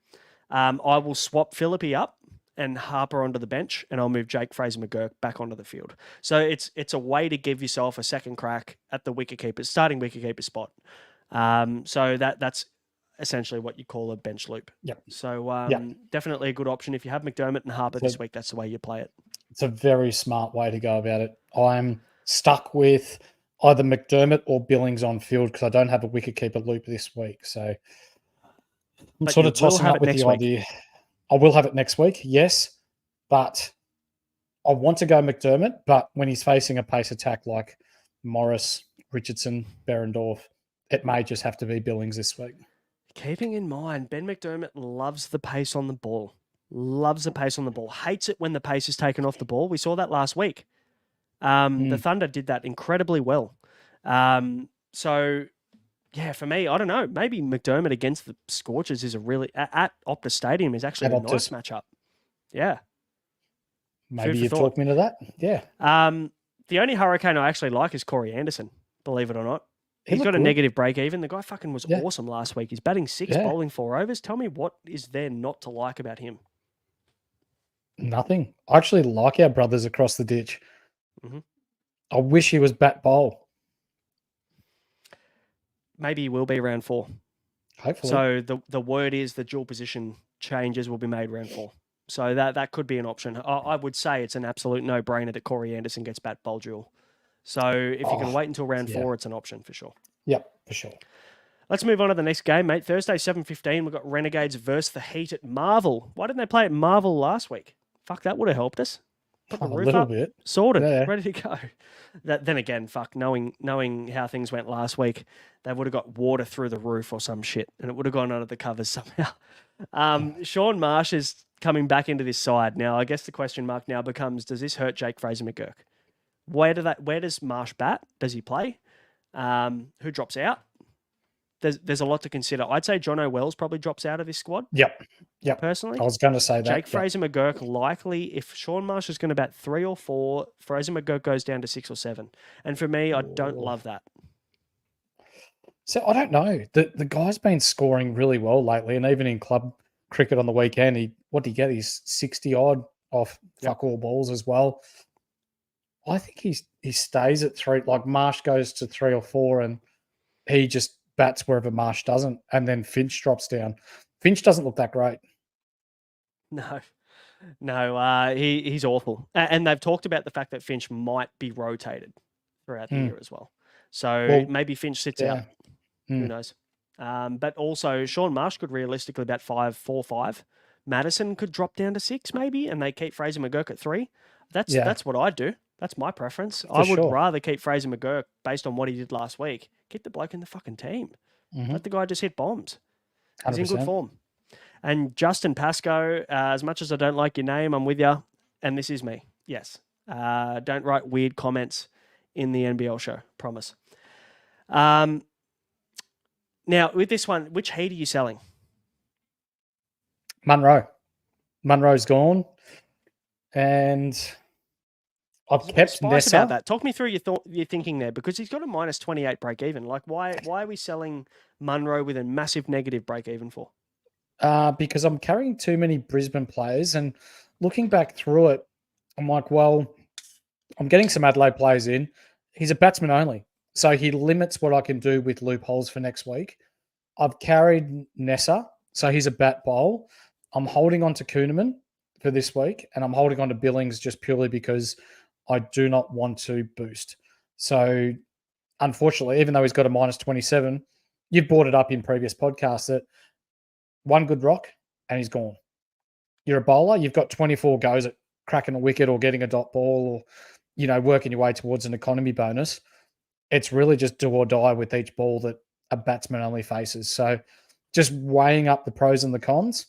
I will swap Phillippe up and Harper onto the bench, and I'll move Jake Fraser-McGurk back onto the field. So it's a way to give yourself a second crack at the starting wicketkeeper spot. So that's essentially what you call a bench loop. Yep. So definitely a good option. If you have McDermott and Harper this week, that's the way you play it. It's a very smart way to go about it. I'm stuck with either McDermott or Billings on field because I don't have a wicketkeeper loop this week. So I'm sort of tossing up with the idea. I will have it next week, yes. But I want to go McDermott, but when he's facing a pace attack like Morris, Richardson, Berendorf, it may just have to be Billings this week. Keeping in mind, Ben McDermott loves the pace on the ball. Hates it when the pace is taken off the ball. We saw that last week. The Thunder did that incredibly well. So, yeah, for me, I don't know. Maybe McDermott against the Scorchers is at Optus Stadium is actually a nice matchup. Yeah. Maybe you talk me into that. Yeah. The only Hurricane I actually like is Corey Anderson, believe it or not. He's got a negative break even. The guy fucking was awesome last week. He's batting 6, bowling 4 overs. Tell me what is there not to like about him? Nothing. I actually like our brothers across the ditch. Mm-hmm. I wish he was bat bowl. Maybe he will be round 4. Hopefully. So the word is the dual position changes will be made round 4. So that could be an option. I would say it's an absolute no-brainer that Corey Anderson gets bat bowl duel. So if you can wait until round 4, it's an option for sure. Yep, for sure. Let's move on to the next game, mate. Thursday, 7:15, we've got Renegades versus the Heat at Marvel. Why didn't they play at Marvel last week? Fuck, that would have helped us. Put the roof up, bit. sorted, Yeah. ready to go. Then again, fuck, knowing how things went last week, they would have got water through the roof or some shit, and it would have gone under the covers somehow. Sean Marsh is coming back into this side. Now, I guess the question mark now becomes, does this hurt Jake Fraser-McGurk? Where does Marsh bat? Does he play? Who drops out? There's a lot to consider. I'd say John O'Wells probably drops out of this squad. Yep. Personally, I was going to say that. Jake Fraser-McGurk likely, if Sean Marsh is going to bat 3 or 4, Fraser-McGurk goes down to 6 or 7. And for me, I don't love that. So I don't know. The guy's been scoring really well lately, and even in club cricket on the weekend, what did he get? He's 60 odd off fuck all balls as well. I think he stays at 3. Like Marsh goes to 3 or 4, and he just bats wherever Marsh doesn't, and then Finch drops down. Finch doesn't look that great. No, he's awful. And they've talked about the fact that Finch might be rotated throughout the year as well. So maybe Finch sits out. Who knows? But also, Sean Marsh could realistically bat 5-4-5. Madison could drop down to 6 maybe, and they keep Fraser-McGurk at 3. That's what I'd do. That's my preference. I would rather keep Fraser-McGurk based on what he did last week. Keep the bloke in the fucking team. Let the guy just hit bombs. He's 100%. in good form. And Justin Pascoe, as much as I don't like your name, I'm with you. And this is me. Yes. Don't write weird comments in the NBL show. Promise. Now, with this one, which Heat are you selling? Munro. Munro's gone. And I've kept Nessa. About that. Talk me through your thinking there, because he's got a minus 28 break even. Like, why are we selling Munro with a massive negative break even for? Because I'm carrying too many Brisbane players, and looking back through it, I'm like, well, I'm getting some Adelaide players in. He's a batsman only, so he limits what I can do with loopholes for next week. I've carried Nessa, so he's a bat bowl. I'm holding on to Kuhneman for this week, and I'm holding on to Billings just purely because I do not want to boost. So, unfortunately, even though he's got a minus 27, you've brought it up in previous podcasts that one good rock and he's gone. You're a bowler, you've got 24 goes at cracking a wicket or getting a dot ball or, working your way towards an economy bonus. It's really just do or die with each ball that a batsman only faces. So just weighing up the pros and the cons.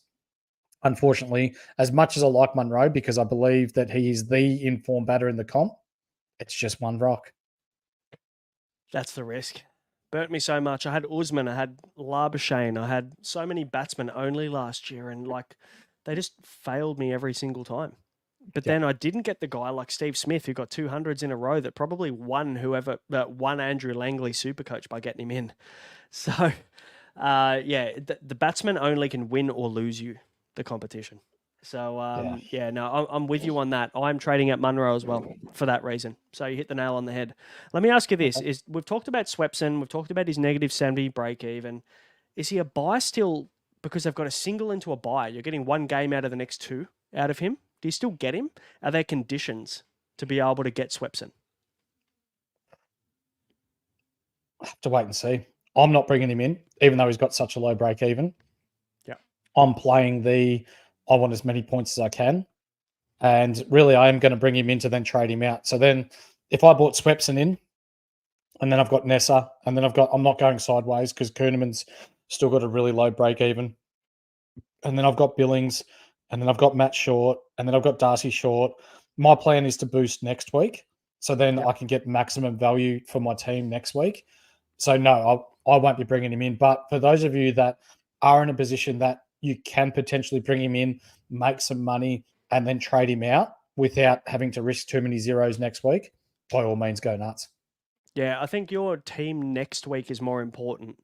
Unfortunately, as much as I like Munro, because I believe that he is the informed batter in the comp, it's just one rock. That's the risk. Burnt me so much. I had Usman, I had Labuschagne, I had so many batsmen only last year, and they just failed me every single time. But then I didn't get the guy like Steve Smith who got 200s in a row that probably won Andrew Langley Supercoach by getting him in. So, the batsman only can win or lose you the competition. So, I'm with you on that. I'm trading at Munro as well for that reason. So you hit the nail on the head. Let me ask you this. We've talked about Swepson. We've talked about his negative 70 break even. Is he a buy still because they've got a single into a buy? You're getting one game out of the next 2 out of him. Do you still get him? Are there conditions to be able to get Swepson? I have to wait and see. I'm not bringing him in, even though he's got such a low break even. Yeah. I'm playing I want as many points as I can. And really, I am going to bring him in to then trade him out. So then if I bought Swepson in, and then I've got Nessa, and then I'm not going sideways because Kuhneman's still got a really low break even. And then I've got Billings, and then I've got Matt Short, and then I've got Darcy Short. My plan is to boost next week. So then I can get maximum value for my team next week. So no, I won't be bringing him in. But for those of you that are in a position that you can potentially bring him in, make some money, and then trade him out without having to risk too many zeros next week, by all means, go nuts. Yeah, I think your team next week is more important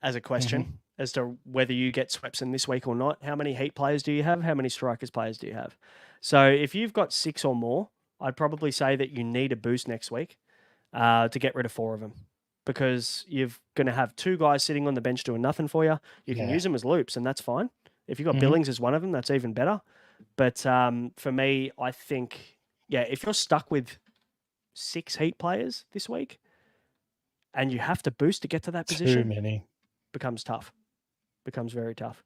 as a question as to whether you get Swepson this week or not. How many Heat players do you have? How many Strikers players do you have? So if you've got 6 or more, I'd probably say that you need a boost next week to get rid of 4 of them, because you're going to have 2 guys sitting on the bench doing nothing for you. You can use them as loops, and that's fine. If you've got Billings as one of them, that's even better. But for me, I think, if you're stuck with 6 Heat players this week and you have to boost to get to that Too position, many. becomes tough. Becomes very tough.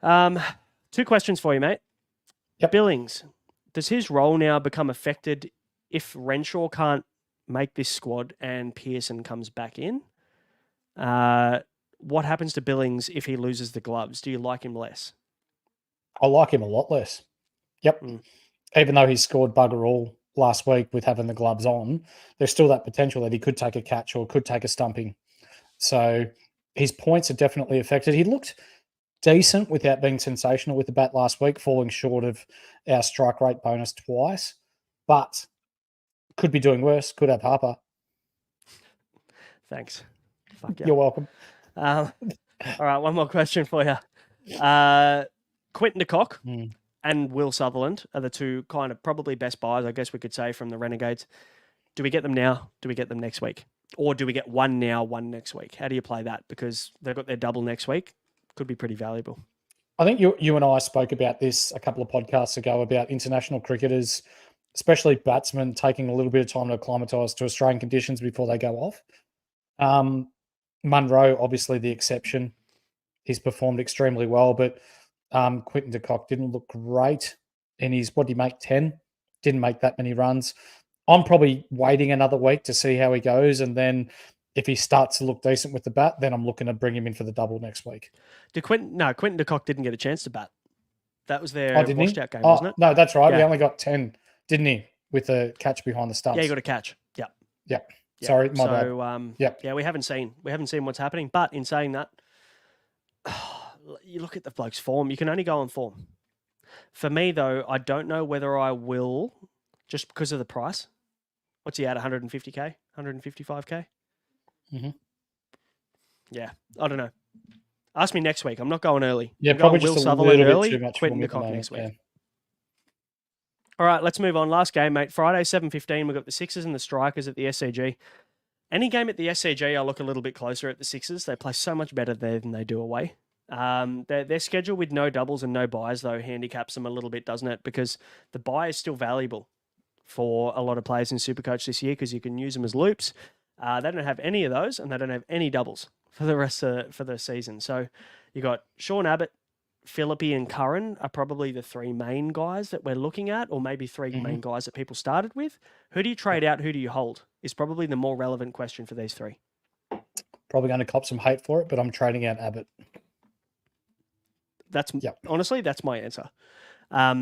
2 questions for you, mate. Yep. Billings, does his role now become affected if Renshaw can't make this squad and Pearson comes back in? What happens to Billings if he loses the gloves? Do you like him less? I like him a lot less. Yep. Even though he scored bugger all last week with having the gloves on, there's still that potential that he could take a catch or could take a stumping. So his points are definitely affected. He looked decent without being sensational with the bat last week, falling short of our strike rate bonus twice, but could be doing worse. Could have Harper. Thanks. Fuck yeah. You're welcome. All right, one more question for you. Quinton de Kock and Will Sutherland are the 2 kind of probably best buys, I guess we could say, from the Renegades. Do we get them now? Do we get them next week? Or do we get one now, one next week? How do you play that? Because they've got their double next week. Could be pretty valuable. I think you and I spoke about this a couple of podcasts ago about international cricketers, especially batsmen, taking a little bit of time to acclimatise to Australian conditions before they go off. Munro, obviously the exception. He's performed extremely well, but Quinton de Kock didn't look great. And what did he make, 10? Didn't make that many runs. I'm probably waiting another week to see how he goes. And then if he starts to look decent with the bat, then I'm looking to bring him in for the double next week. Quinton de Kock didn't get a chance to bat. That was their washed out game, wasn't wasn't it? No, that's right. Yeah. He only got 10, didn't he? With a catch behind the stumps. Yeah, he got a catch. Yep. Yep. Sorry, my bad. Yeah, we haven't seen what's happening. But in saying that, you look at the bloke's form. You can only go on form. For me, though, I don't know whether I will, just because of the price. What's he at? 150k, 155k. Yeah, I don't know. Ask me next week. I'm not going early. Yeah, I'm probably going just Will a Sutherland little early, bit too much. Quinton de Kock next week. All right, let's move on. Last game, mate. Friday, 7:15. We've got the Sixers and the Strikers at the SCG. Any game at the SCG, I look a little bit closer at the Sixers. They play so much better there than they do away. Their schedule with no doubles and no buys, though, handicaps them a little bit, doesn't it? Because the buy is still valuable for a lot of players in Supercoach this year because you can use them as loops. They don't have any of those, and they don't have any doubles for the rest for the season. So you got Sean Abbott, Philippi, and Curran are probably the 3 main guys that we're looking at, or maybe 3 main guys that people started with. Who do you trade out? Who do you hold? Is probably the more relevant question for these 3. Probably going to cop some hate for it, but I'm trading out Abbott. Honestly, that's my answer.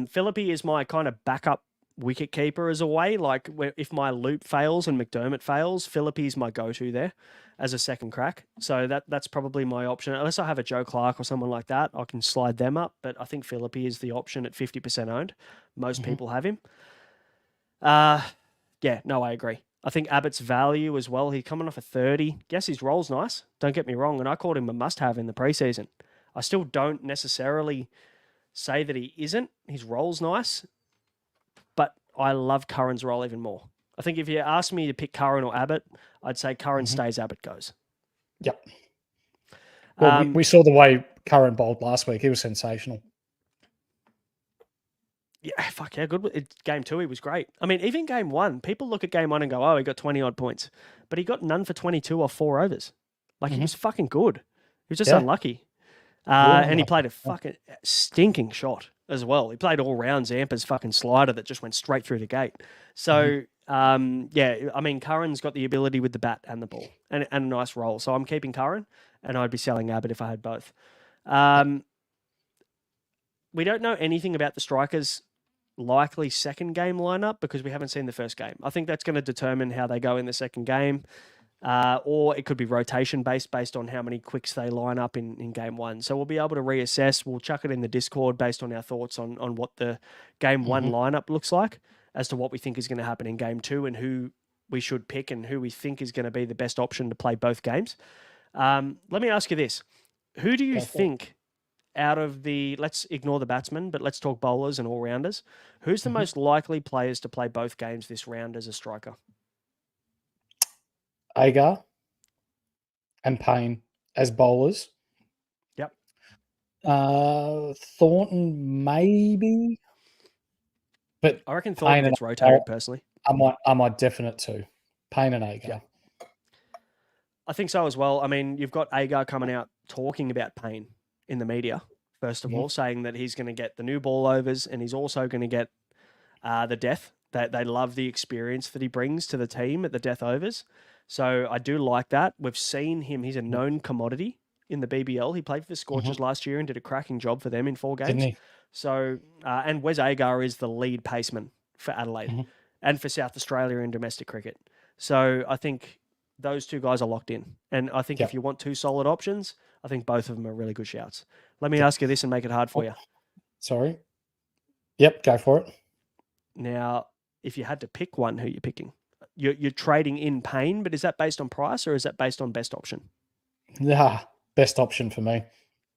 Philippi is my kind of backup wicket keeper as a way. Like if my loop fails and McDermott fails, Philippi is my go-to there as a second crack. So that's probably my option. Unless I have a Joe Clark or someone like that, I can slide them up. But I think Philippi is the option at 50% owned. Most people have him. I agree. I think Abbott's value as well. He's coming off a 30. Yes, his role's nice. Don't get me wrong. And I called him a must-have in the preseason. I still don't necessarily say that he isn't. His role's nice. But I love Curran's role even more. I think if you ask me to pick Curran or Abbott, I'd say Curran stays, Abbott goes. Yep. Well, we saw the way Curran bowled last week. He was sensational. Yeah, fuck yeah, good. Game 2, he was great. I mean, even game 1, people look at game 1 and go, oh, he got 20-odd points. But he got none for 22 or 4 overs. Like, he was fucking good. He was just unlucky. And he played a fucking stinking shot as well. He played all round Zampa's fucking slider that just went straight through the gate. So, I mean, Curran's got the ability with the bat and the ball and a nice role. So I'm keeping Curran and I'd be selling Abbott if I had both. We don't know anything about the Strikers' likely second game lineup because we haven't seen the first game. I think that's going to determine how they go in the second game. Or it could be rotation based on how many quicks they line up in game 1. So we'll be able to reassess. We'll chuck it in the Discord based on our thoughts on what the game 1 lineup looks like as to what we think is going to happen in game 2 and who we should pick and who we think is going to be the best option to play both games. Let me ask you this. Who do you think out of let's ignore the batsmen, but let's talk bowlers and all-rounders. Who's the most likely players to play both games this round as a striker? Agar and Payne as bowlers. Yep. Thornton maybe, but I reckon Thornton Payne gets and rotated personally. I'm my definite two. Payne and Agar. Yeah. I think so as well. I mean, you've got Agar coming out talking about Payne in the media, first of all, saying that he's going to get the new ball overs and he's also going to get the death. That they love the experience that he brings to the team at the death overs. So I do like that. We've seen him. He's a known commodity in the BBL. He played for the Scorchers last year and did a cracking job for them in 4 games. Didn't he? So, and Wes Agar is the lead paceman for Adelaide and for South Australia in domestic cricket. So I think those two guys are locked in. And I think if you want 2 solid options, I think both of them are really good shouts. Let me ask you this and make it hard for you. Sorry. Yep, go for it. Now, if you had to pick one, who are you picking? You're trading in Payne, but is that based on price or is that based on best option? Yeah, best option for me.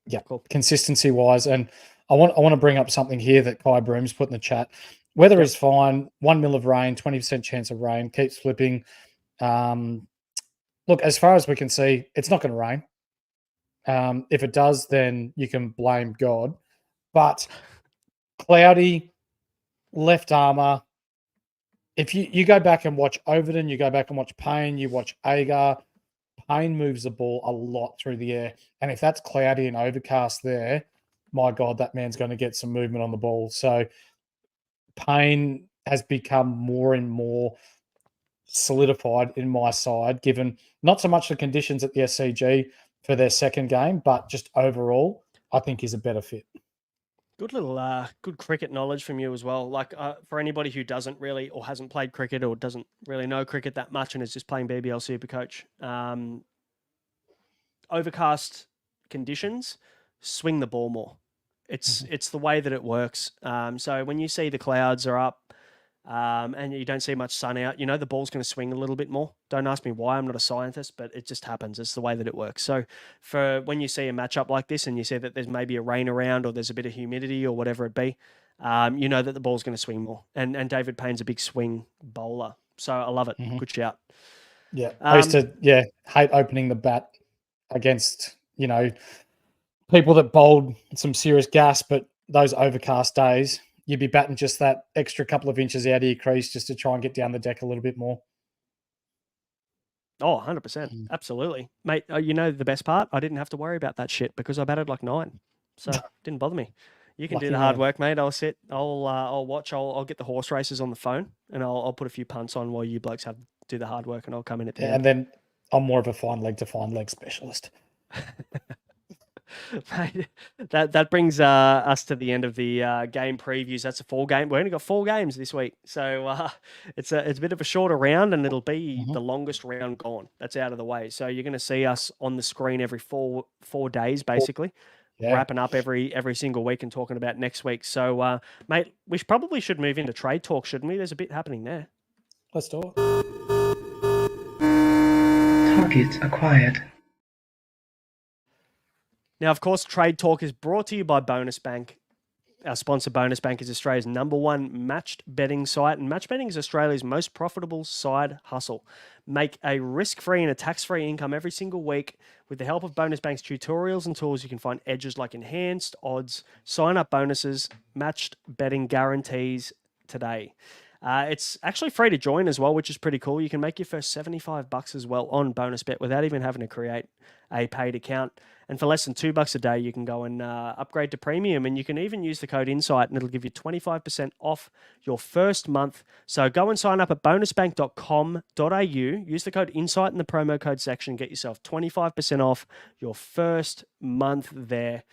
Yeah, cool. Consistency wise, and I want to bring up something here that Kai Broom's put in the chat. Weather is fine. 1 mil of rain, 20% chance of rain. Keeps flipping. Look, as far as we can see, it's not going to rain. If it does, then you can blame God. But cloudy, left armour. If you go back and watch Overton, you go back and watch Payne, you watch Agar, Payne moves the ball a lot through the air. And if that's cloudy and overcast there, my God, that man's going to get some movement on the ball. So Payne has become more and more solidified in my side, given not so much the conditions at the SCG for their second game, but just overall, I think he's a better fit. Good little, good cricket knowledge from you as well. Like for anybody who doesn't really or hasn't played cricket or doesn't really know cricket that much and is just playing BBL Supercoach, overcast conditions, swing the ball more. It's the way that it works. So when you see the clouds are up and you don't see much sun out, you know the ball's going to swing a little bit more. Don't ask me why. I'm not a scientist, but it just happens. It's the way that it works. So for when you see a matchup like this and you see that there's maybe a rain around or there's a bit of humidity or whatever it be, you know that the ball's going to swing more. And David Payne's a big swing bowler. So I love it. Good shout. Yeah. I used to hate opening the bat against, people that bowled some serious gas, but those overcast days, you'd be batting just that extra couple of inches out of your crease just to try and get down the deck a little bit more. Oh, 100%. Absolutely. Mate, you know the best part? I didn't have to worry about that shit because I batted like 9. So it didn't bother me. You can do the hard work, mate. I'll sit, I'll watch, I'll get the horse races on the phone and I'll put a few punts on while you blokes do the hard work and I'll come in at the end. And then I'm more of a fine leg to fine leg specialist. Mate, that brings us to the end of the game previews. That's a 4 game. We've only got 4 games this week, so it's a bit of a shorter round, and it'll be the longest round gone. That's out of the way. So you're going to see us on the screen every 4 days, basically, wrapping up every single week and talking about next week. So, mate, we probably should move into trade talk, shouldn't we? There's a bit happening there. Let's do it. Target acquired. Now, of course, Trade Talk is brought to you by Bonus Bank. Our sponsor, Bonus Bank, is Australia's #1 matched betting site, and match betting is Australia's most profitable side hustle. Make a risk-free and a tax-free income every single week. With the help of Bonus Bank's tutorials and tools, you can find edges like enhanced odds, sign-up bonuses, matched betting guarantees today. It's actually free to join as well, which is pretty cool. You can make your first $75 as well on Bonus Bet without even having to create a paid account. And for less than $2 a day, you can go and upgrade to premium. And you can even use the code INSIGHT and it'll give you 25% off your first month. So go and sign up at bonusbank.com.au. Use the code INSIGHT in the promo code section. Get yourself 25% off your first month there.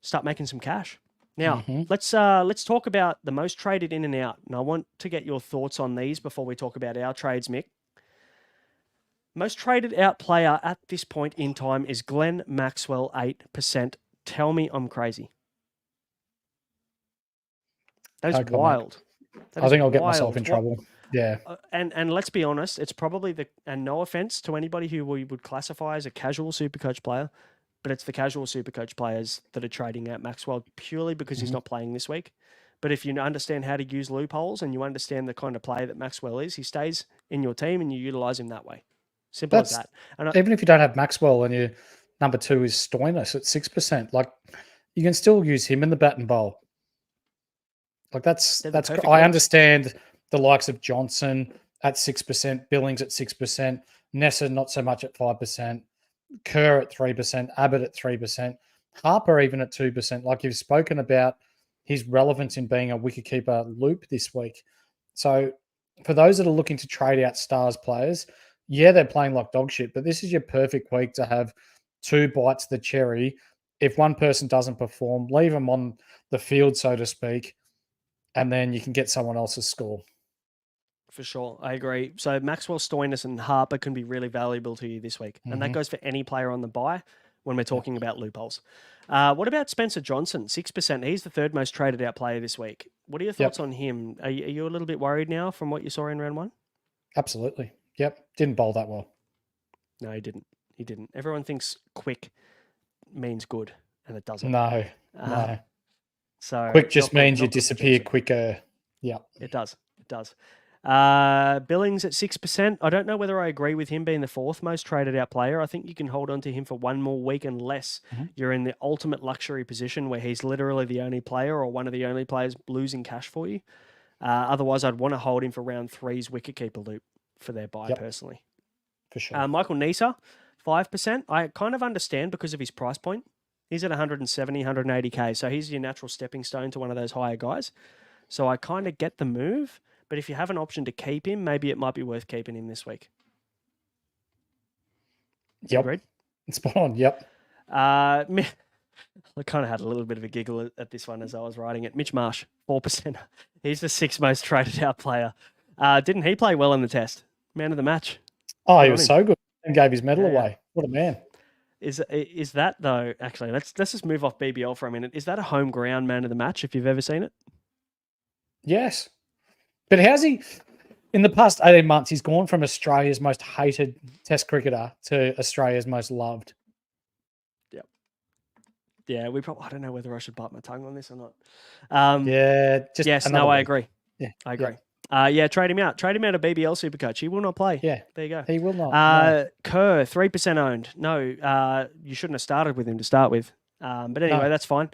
Start making some cash. Now, let's talk about the most traded in and out. And I want to get your thoughts on these before we talk about our trades, Mick. Most traded out player at this point in time is Glenn Maxwell, 8%. Tell me I'm crazy. That is wild. I think I'll get myself in trouble. Yeah. And let's be honest, it's probably and no offense to anybody who we would classify as a casual Supercoach player, but it's the casual Supercoach players that are trading out Maxwell purely because he's not playing this week. But if you understand how to use loopholes and you understand the kind of player that Maxwell is, he stays in your team and you utilize him that way. Simple as that. And even if you don't have Maxwell and you Number 2 is Stoinis at 6%. Like, you can still use him in the bat and bowl. Like, that's. I understand the likes of Johnson at 6%, Billings at 6%, Nessa not so much at 5%, Kerr at 3%, Abbott at 3%, Harper even at 2%. Like, you've spoken about his relevance in being a wicketkeeper loop this week. So for those that are looking to trade out stars players, yeah, they're playing like dog shit, but this is your perfect week to have 2 bites of the cherry. If one person doesn't perform, leave them on the field, so to speak, and then you can get someone else's score. For sure. I agree. So Maxwell, Stoinis and Harper can be really valuable to you this week. And that goes for any player on the bye when we're talking about loopholes. What about Spencer Johnson? 6%. He's the 3rd most traded out player this week. What are your thoughts on him? Are you a little bit worried now from what you saw in round 1? Absolutely. Yep. Didn't bowl that well. No, he didn't. He didn't. Everyone thinks quick means good, and it doesn't. No. So quick just means you disappear quicker. Yeah. It does. It does. Billings at 6%. I don't know whether I agree with him being the 4th most traded out player. I think you can hold on to him for one more week unless you're in the ultimate luxury position where he's literally the only player or one of the only players losing cash for you. Otherwise, I'd want to hold him for round 3's wicketkeeper loop for their buy personally. For sure. Michael Neser, 5%. I kind of understand because of his price point. He's at 170, 180K. So he's your natural stepping stone to one of those higher guys. So I kind of get the move. But if you have an option to keep him, maybe it might be worth keeping him this week. Yep. Agreed? Spot on. Yep. I kind of had a little bit of a giggle at this one as I was writing it. Mitch Marsh, 4%. He's the 6th most traded out player. Didn't he play well in the test? Man of the match. Oh, he was so good and gave his medal away. What a man. Is that, though, actually, let's just move off BBL for a minute. Is that a home ground man of the match if you've ever seen it? Yes. But how's he, in the past 18 months, he's gone from Australia's most hated test cricketer to Australia's most loved. Yep. Yeah, I don't know whether I should bite my tongue on this or not. Yes, no, I agree. Yeah. I agree. Trade him out. Trade him out of BBL Supercoach. He will not play. Yeah. There you go. He will not. No. Kerr, 3% owned. No, you shouldn't have started with him to start with. But anyway, that's fine.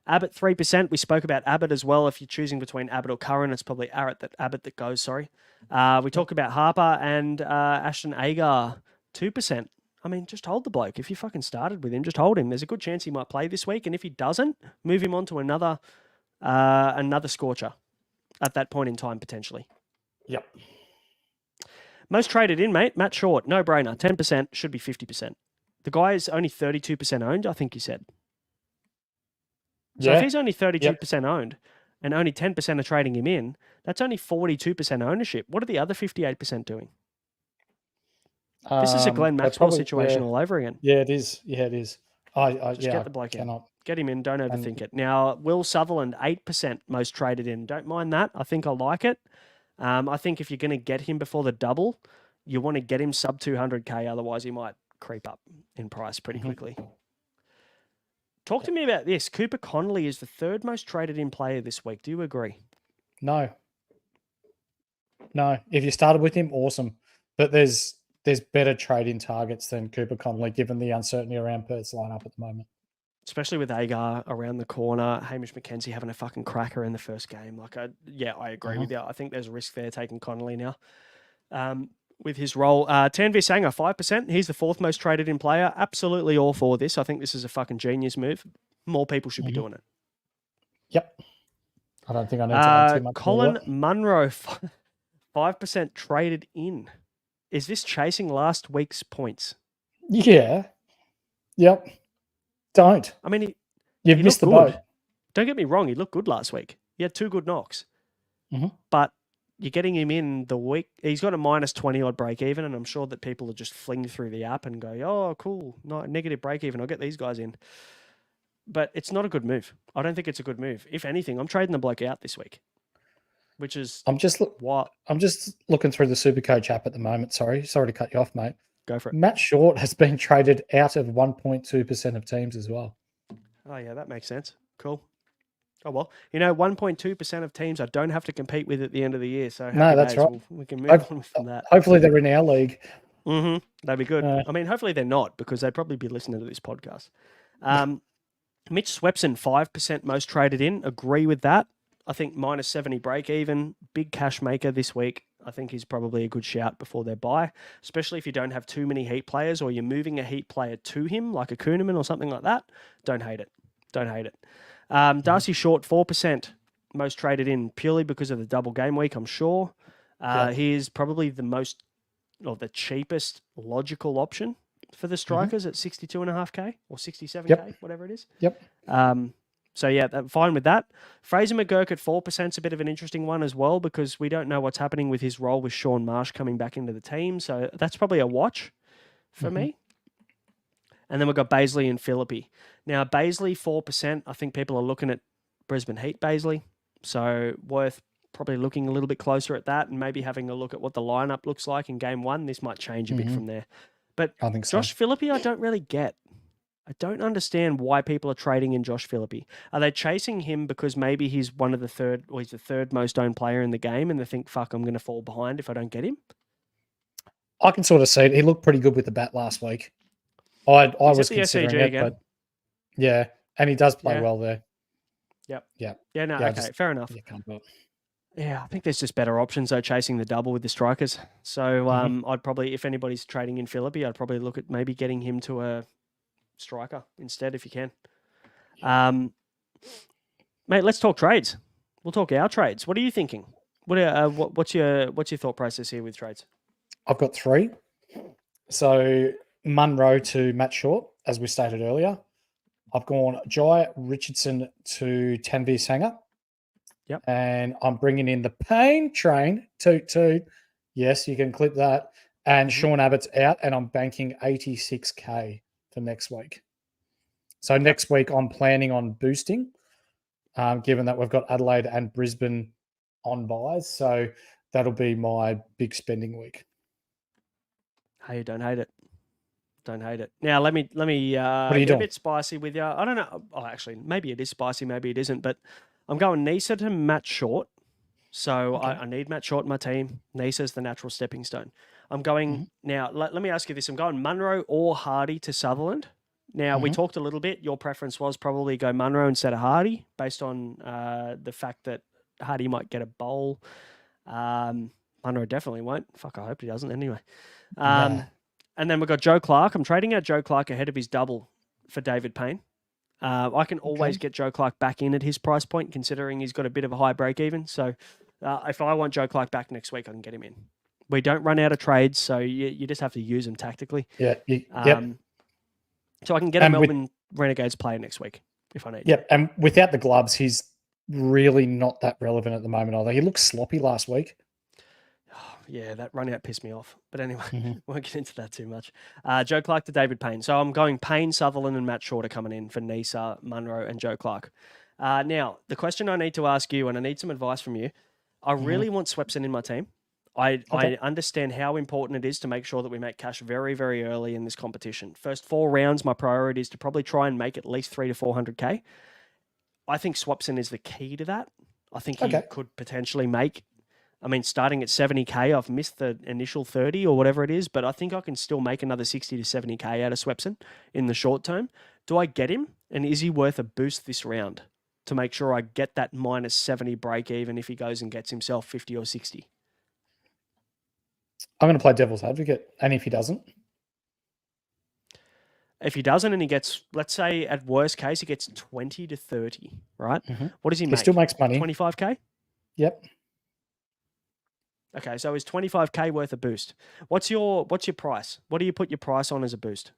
Abbott, 3%. We spoke about Abbott as well. If you're choosing between Abbott or Curran, it's probably Abbott that goes, sorry. We talked about Harper and Ashton Agar, 2%. I mean, just hold the bloke. If you fucking started with him, just hold him. There's a good chance he might play this week. And if he doesn't, move him on to another scorcher at that point in time, potentially. Yep. Most traded in, mate. Matt Short, no brainer. 10%, should be 50%. The guy is only 32% owned, I think you said. So if he's only 32% owned and only 10% are trading him in, that's only 42% ownership. What are the other 58% doing? This is a Glenn Maxwell situation all over again. Yeah, it is. Yeah, it is. Just get the bloke out. Get him in. Don't overthink it. Now, Will Sutherland, 8% most traded in. Don't mind that. I think I like it. I think if you're going to get him before the double, you want to get him sub 200K. Otherwise, he might creep up in price pretty quickly. Talk to me about this. Cooper Connolly is the 3rd most traded in player this week. Do you agree? No. If you started with him, awesome. But there's better trade-in targets than Cooper Connolly, given the uncertainty around Perth's lineup at the moment. Especially with Agar around the corner, Hamish McKenzie having a fucking cracker in the first game. I agree with you. I think there's a risk there taking Connolly now. With his role. Tanvir Sangha, 5%. He's the 4th most traded in player. Absolutely all for this. I think this is a fucking genius move. More people should be doing it. Yep. I don't think I need to add too much. Colin Munro, 5% traded in. Is this chasing last week's points? Yeah. Yep. Don't. I mean, you've missed the boat. Don't get me wrong. He looked good last week. He had 2 good knocks. But you're getting him in the week. He's got a minus 20 odd break even, and I'm sure that people will just fling through the app and go, oh, cool, negative break even. I'll get these guys in. But it's not a good move. I don't think it's a good move. If anything, I'm trading the bloke out this week, which is I'm just looking through the Supercoach app at the moment. Sorry to cut you off, mate. Go for it. Matt Short has been traded out of 1.2% of teams as well. Oh, yeah, that makes sense. Cool. Oh, well, 1.2% of teams I don't have to compete with at the end of the year. So no, that's right. We can move on from that. Hopefully they're in our league. That'd be good. Uh, I mean, hopefully they're not, because they'd probably be listening to this podcast. Mitch Swepson, 5% most traded in. Agree with that. I think minus 70 break even. Big cash maker this week. I think he's probably a good shout before their buy, especially if you don't have too many Heat players or you're moving a Heat player to him, like a Kuhneman or something like that. Don't hate it. Don't hate it. Darcy Short, 4% most traded in, purely because of the double game week, I'm sure. He is probably the cheapest logical option for the strikers at 62.5K or 67K, whatever it is. Yep. So yeah, fine with that. Fraser McGurk at 4% is a bit of an interesting one as well, because we don't know what's happening with his role with Sean Marsh coming back into the team. So that's probably a watch for me. And then we've got Baisley and Philippi. Now, Baisley, 4%. I think people are looking at Brisbane Heat Baisley. So worth probably looking a little bit closer at that and maybe having a look at what the lineup looks like in game one. This might change a bit from there. But I think so. Josh Philippi, I don't really get. I don't understand why people are trading in Josh Philippi. Are they chasing him because maybe he's he's the third most owned player in the game and they think, fuck, I'm going to fall behind if I don't get him? I can sort of see it. He looked pretty good with the bat last week. I was the considering SCG it, again? but yeah, and he does play well there. Yep. Yeah. Yeah, no, okay, fair enough. Yeah, can't do it. Yeah, I think there's just better options though, chasing the double with the strikers. So I'd probably, if anybody's trading in Philippi, I'd probably look at maybe getting him to a striker instead if you can. Mate, let's talk trades. We'll talk our trades. What are you thinking? What's your thought process here with trades? I've got 3. So Munro to Matt Short, as we stated earlier. I've gone Jai Richardson to Tanvir Sanger. Yep. And I'm bringing in the pain train, toot toot. Yes, you can clip that. And Sean Abbott's out, and I'm banking 86K for next week. So next week I'm planning on boosting, given that we've got Adelaide and Brisbane on buys. So that'll be my big spending week. Hey, don't hate it. Don't hate it. Now let me What are you get doing? a bit spicy with you. I don't know. Oh, actually, maybe it is spicy, maybe it isn't. But I'm going Nisa to Matt Short. So I need Matt Short in my team. Nisa's the natural stepping stone. I'm going now. Let me ask you this: I'm going Munro or Hardy to Sutherland. Now we talked a little bit. Your preference was probably go Munro instead of Hardy, based on the fact that Hardy might get a bowl. Munro definitely won't. Fuck, I hope he doesn't. Anyway. And then we've got Joe Clark. I'm trading out Joe Clark ahead of his double for David Payne. I can always get Joe Clark back in at his price point, considering he's got a bit of a high break even. So if I want Joe Clark back next week, I can get him in. We don't run out of trades, so you just have to use them tactically. Yeah. So I can get a Melbourne Renegades player next week if I need. Yep. And without the gloves, he's really not that relevant at the moment, although he looked sloppy last week. Yeah, that run out pissed me off. But anyway, won't get into that too much. Joe Clark to David Payne. So I'm going Payne, Sutherland, and Matt Short are coming in for Nisa, Munro, and Joe Clark. Now, the question I need to ask you, and I need some advice from you, I really want Swepson in my team. I understand how important it is to make sure that we make cash very, very early in this competition. First 4 rounds, my priority is to probably try and make at least 300 to 400K. I think Swepson is the key to that. I think he could potentially make... I mean, starting at 70K, I've missed the initial 30 or whatever it is, but I think I can still make another 60 to 70K out of Swepson in the short term. Do I get him? And is he worth a boost this round to make sure I get that minus 70 break even if he goes and gets himself 50 or 60? I'm going to play devil's advocate. And if he doesn't? If he doesn't and he gets, let's say at worst case, he gets 20 to 30, right? What does he make? He still makes money. 25K? Yep. Okay, so is 25K worth a boost? What's your price? What do you put your price on as a boost?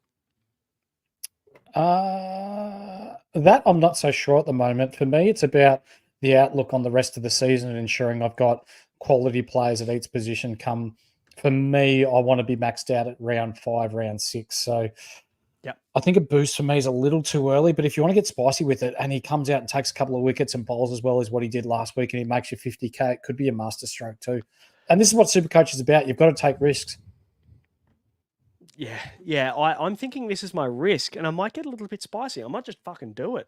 That I'm not so sure at the moment. For me, it's about the outlook on the rest of the season and ensuring I've got quality players at each position come. For me, I want to be maxed out at round 5, round 6. So I think a boost for me is a little too early, but if you want to get spicy with it and he comes out and takes a couple of wickets and bowls as well as what he did last week and he makes you 50K, it could be a masterstroke too. And this is what Supercoach is about. You've got to take risks. Yeah. I'm thinking this is my risk, and I might get a little bit spicy. I might just fucking do it.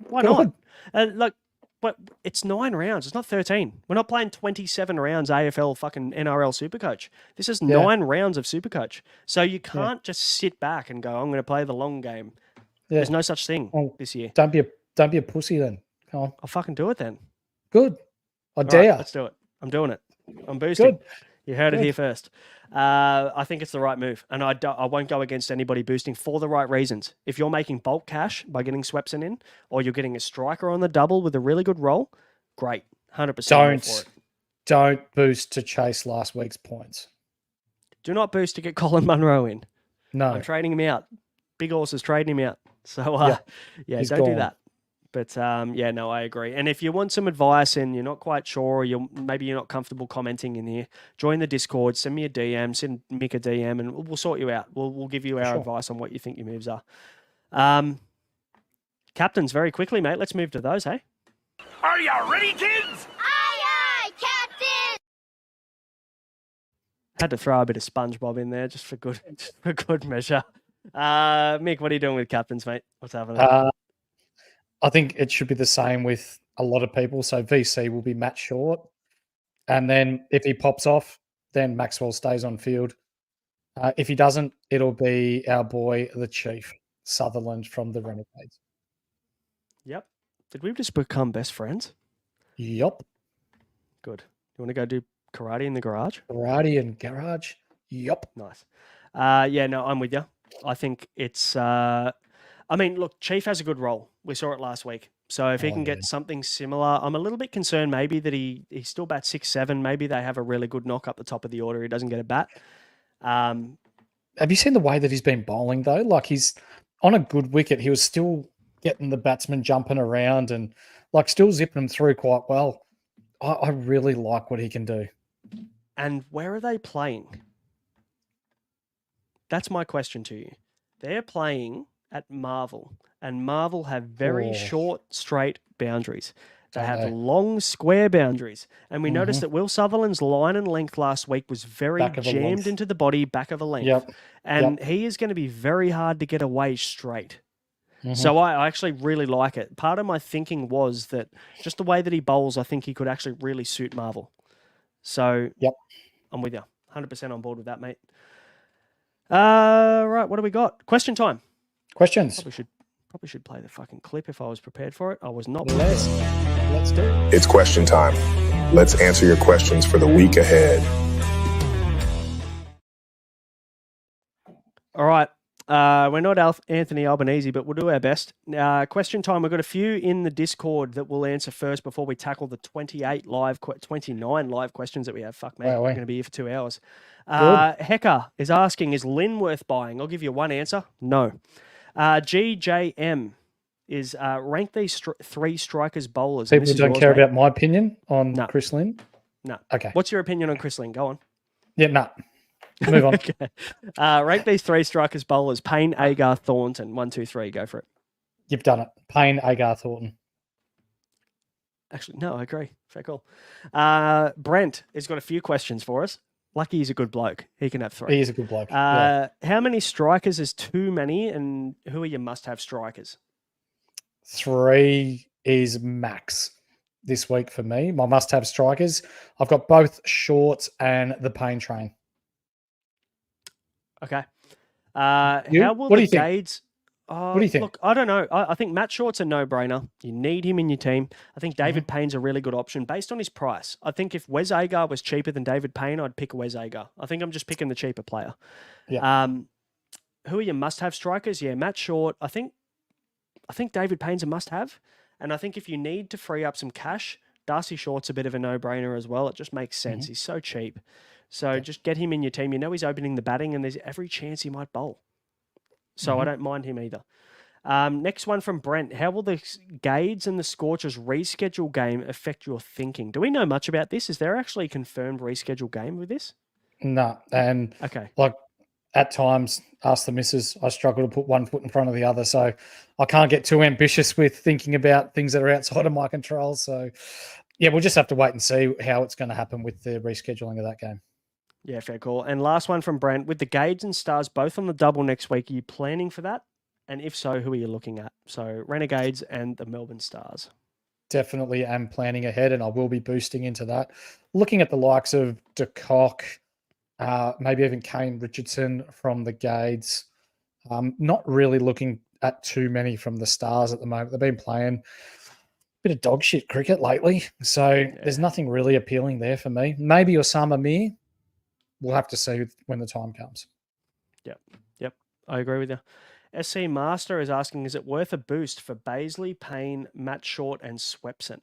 Why not? Look, But it's 9 rounds. It's not 13. We're not playing 27 rounds AFL fucking NRL Supercoach. This is 9 rounds of Supercoach. So you can't just sit back and go, I'm going to play the long game. Yeah. There's no such thing this year. Don't be a pussy then. Come on. I'll fucking do it then. Good. I All dare. right, let's do it. I'm doing it. I'm boosting. Good. You heard it here first. I think it's the right move, and I won't go against anybody boosting for the right reasons. If you're making bulk cash by getting Swepson in, or you're getting a striker on the double with a really good roll, great, 100%. Don't boost to chase last week's points. Do not boost to get Colin Munro in. No, I'm trading him out. Big Horse is trading him out. So don't gone. do that. But I agree. And if you want some advice and you're not quite sure, or maybe you're not comfortable commenting in here, join the Discord, send me a DM, send Mick a DM, and we'll sort you out. We'll give you our advice on what you think your moves are. Captains, very quickly, mate. Let's move to those, hey? Are you ready, kids? Aye, Captain! Had to throw a bit of SpongeBob in there just for good measure. Mick, what are you doing with captains, mate? What's happening? I think it should be the same with a lot of people. So VC will be Matt Short. And then if he pops off, then Maxwell stays on field. If he doesn't, it'll be our boy, the Chief, Sutherland from the Renegades. Yep. Did we just become best friends? Yup. Good. You want to go do karate in the garage? Karate in garage? Yup. Nice. I'm with you. I think it's... look, Chief has a good role. We saw it last week. So if he can get something similar, I'm a little bit concerned maybe that he still bats 6'7". Maybe they have a really good knock up the top of the order. He doesn't get a bat. Have you seen the way that he's been bowling, though? Like, he's on a good wicket. He was still getting the batsmen jumping around and, like, still zipping them through quite well. I really like what he can do. And where are they playing? That's my question to you. They're playing at Marvel, and Marvel have very short, straight boundaries. They have long, square boundaries. And we noticed that Will Sutherland's line and length last week was very jammed into the body, back of a length. Yep. And he is going to be very hard to get away straight. So I actually really like it. Part of my thinking was that just the way that he bowls, I think he could actually really suit Marvel. So I'm with you. 100% on board with that, mate. Right, what do we got? Question time. Questions. Probably should play the fucking clip if I was prepared for it. I was not prepared. Let's do it. It's question time. Let's answer your questions for the week ahead. All right. We're not Anthony Albanese, but we'll do our best. Question time. We've got a few in the Discord that we'll answer first before we tackle the 29 live questions that we have. Fuck, man. We're going to be here for 2 hours. Hecker is asking, is Lynn worth buying? I'll give you one answer. No. GJM is rank these three strikers bowlers. People don't care about my opinion on Chris Lynn? No. Okay. What's your opinion on Chris Lynn? Go on. Yeah, no. Move on. Okay. Rank these three strikers bowlers. Payne, Agar, Thornton. 1, 2, 3. Go for it. You've done it. Payne, Agar, Thornton. Actually, no, I agree. Fair call. Brent has got a few questions for us. Lucky he's a good bloke. He can have 3. He is a good bloke. How many strikers is too many, and who are your must-have strikers? 3 is max this week for me. My must-have strikers. I've got both Short and the Payne train. Okay. How will what the do you think? Gades... What do you think? Look, I don't know. I think Matt Short's a no-brainer. You need him in your team. I think David Payne's a really good option based on his price. I think if Wes Agar was cheaper than David Payne, I'd pick Wes Agar. I think I'm just picking the cheaper player. Yeah. Who are your must-have strikers? Yeah, Matt Short. I think David Payne's a must-have. And I think if you need to free up some cash, Darcy Short's a bit of a no-brainer as well. It just makes sense. He's so cheap. So just get him in your team. You know he's opening the batting, and there's every chance he might bowl. So I don't mind him either. Next one from Brent. How will the Gades and the Scorchers reschedule game affect your thinking? Do we know much about this? Is there actually a confirmed reschedule game with this? No. And like at times, ask the missus, I struggle to put one foot in front of the other. So I can't get too ambitious with thinking about things that are outside of my control. So yeah, we'll just have to wait and see how it's going to happen with the rescheduling of that game. Yeah, fair call. And last one from Brent. With the Gades and Stars both on the double next week, are you planning for that? And if so, who are you looking at? So Renegades and the Melbourne Stars. definitely am planning ahead, and I will be boosting into that. Looking at the likes of De Kock, maybe even Kane Richardson from the Gades. Not really looking at too many from the Stars at the moment. They've been playing a bit of dog shit cricket lately, so there's nothing really appealing there for me. Maybe Osama Mir. We'll have to see when the time comes. Yep, I agree with you. SC Master is asking, is it worth a boost for Baisley, Payne, Matt Short, and Swepson?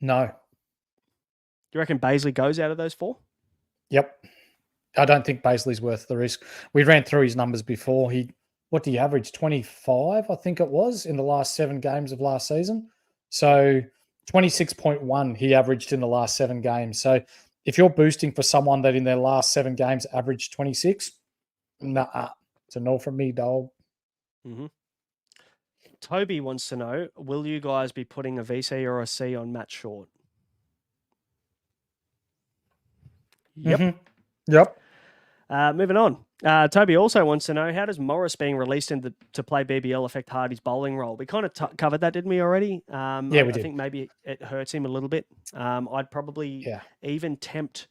No. You reckon Baisley goes out of those 4? Yep. I don't think Baisley's worth the risk. We ran through his numbers before. What did he average? 25, I think it was, in the last 7 games of last season. So 26.1 he averaged in the last 7 games. So if you're boosting for someone that in their last 7 games averaged 26, nah, it's a no from me, dog. Mm-hmm. Toby wants to know, will you guys be putting a VC or a C on Matt Short? Yep. Mm-hmm. Yep. Moving on. Toby also wants to know, how does Morris being released to play BBL affect Hardy's bowling role? We kind of covered that, didn't we, already? Yeah, we did. I think maybe it hurts him a little bit. I'd probably even tempt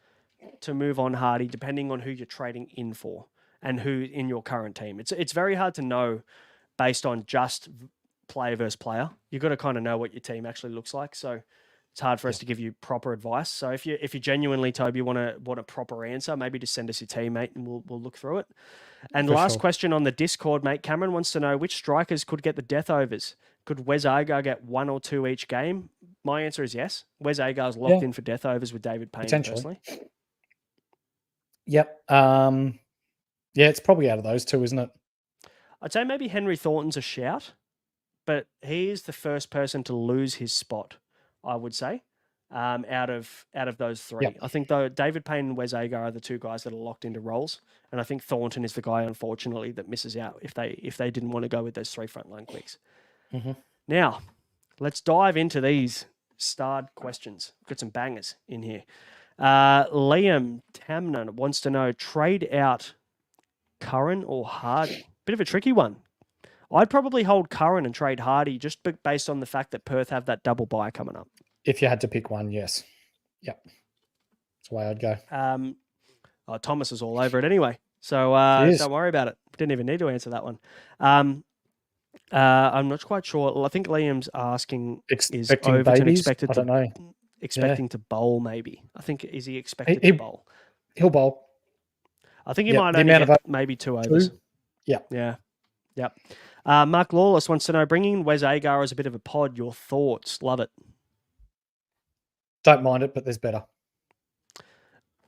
to move on Hardy, depending on who you're trading in for and who in your current team. It's very hard to know based on just player versus player. You've got to kind of know what your team actually looks like. So it's hard for us to give you proper advice. So if you genuinely, Toby, want a proper answer, maybe just send us your team, mate, and we'll look through it. And last question on the Discord, mate. Cameron wants to know which strikers could get the death overs. Could Wes Agar get 1 or 2 each game? My answer is yes. Wes Agar's locked in for death overs with David Payne, personally. Yep. It's probably out of those 2, isn't it? I'd say maybe Henry Thornton's a shout, but he is the first person to lose his spot, I would say, out of those 3. Yep. I think, though, David Payne and Wes Agar are the 2 guys that are locked into roles, and I think Thornton is the guy, unfortunately, that misses out if they didn't want to go with those 3 frontline quicks. Mm-hmm. Now, let's dive into these starred questions. Got some bangers in here. Liam Tamnan wants to know, trade out Curran or Hardy? Bit of a tricky one. I'd probably hold Curran and trade Hardy just based on the fact that Perth have that double bye coming up. If you had to pick one, yes. Yep. That's the way I'd go. Thomas is all over it anyway. So don't worry about it. Didn't even need to answer that one. I'm not quite sure. I think Liam's asking, is Overton expected to bowl maybe? I think, is he expected to bowl? He'll bowl. I think he might only get maybe 2 overs. 2? Yeah. Yeah. Yep. Mark Lawless wants to know, bringing Wes Agar as a bit of a pod, your thoughts? Love it. Don't mind it, but there's better.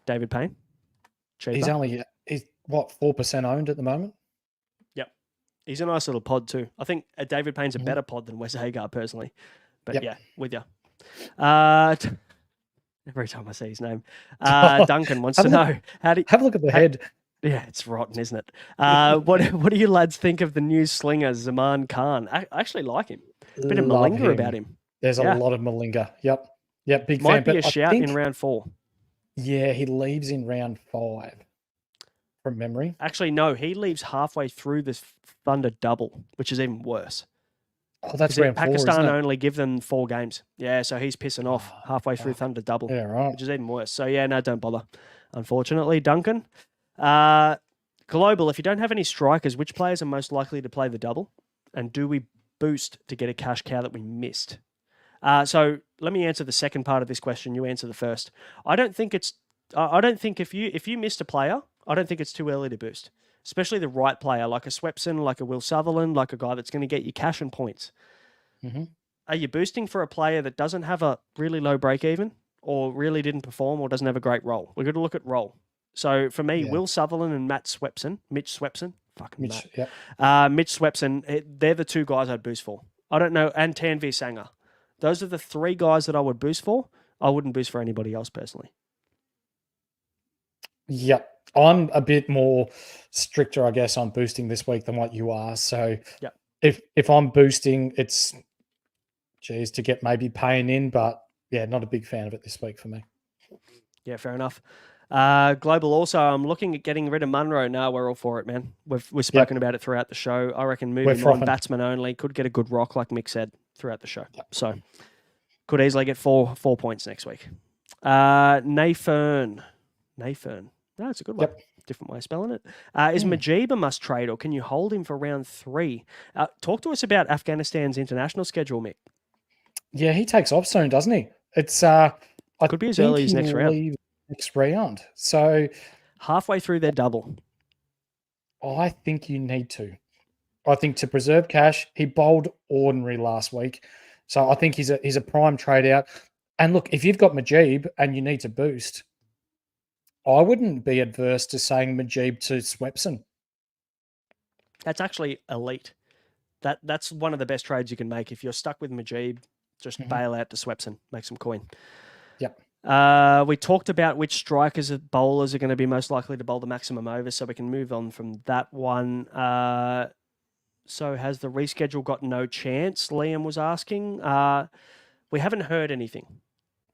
David Payne? Cheaper. He's what, 4% owned at the moment? Yep. He's a nice little pod too. I think David Payne's a better pod than Wes Agar personally. But yeah, with you. Every time I see his name. Duncan wants to know, have a look at the head. Yeah, it's rotten, isn't it? What do you lads think of the new slinger, Zaman Khan? I actually like him. A bit of Malinga about him. There's a lot of Malinga. Yep, big fan. Might be a shout in round 4. Yeah, he leaves in round 5, from memory. Actually, no, he leaves halfway through this Thunder double, which is even worse. Oh, that's round 4, Pakistan isn't it? only give them 4 games. Yeah, so he's pissing off halfway through Thunder double, which is even worse. So yeah, no, don't bother. Unfortunately, Duncan. Global, if you don't have any strikers, which players are most likely to play the double? And do we boost to get a cash cow that we missed? So let me answer the second part of this question. You answer the first. I don't think if you missed a player, I don't think it's too early to boost. Especially the right player, like a Swepson, like a Will Sutherland, like a guy that's going to get you cash and points. Mm-hmm. Are you boosting for a player that doesn't have a really low break even, or really didn't perform, or doesn't have a great role? We're going to look at role. So for me, Will Sutherland and Mitch Swepson, Mitch Swepson, they're the 2 guys I'd boost for. I don't know, and Tanvi Sanger. Those are the 3 guys that I would boost for. I wouldn't boost for anybody else personally. Yep. I'm a bit more stricter, I guess, on boosting this week than what you are. So if I'm boosting, it's, to get maybe Payne in, but yeah, not a big fan of it this week for me. Yeah, fair enough. Global also, I'm looking at getting rid of Munro. No, we're all for it, man. We've spoken about it throughout the show. I reckon moving on, batsman only, could get a good rock like Mick said. throughout the show. Yep. So could easily get 4 points next week. Nayfern. No, it's a good one. Yep. Different way of spelling it. Is Majib a must trade, or can you hold him for round 3? Talk to us about Afghanistan's international schedule, Mick. Yeah, he takes off soon, doesn't he? It's could be as early as next round. Next round. So halfway through their double. I think you need to. I think to preserve cash, he bowled ordinary last week. So I think he's a prime trade out. And look, if you've got Majib and you need to boost, I wouldn't be adverse to saying Majib to Swepson. That's actually elite. That's one of the best trades you can make. If you're stuck with Majib, just bail out to Swepson, make some coin. Yep. We talked about which strikers and bowlers are going to be most likely to bowl the maximum over, so we can move on from that one. So has the reschedule got no chance? Liam was asking. We haven't heard anything.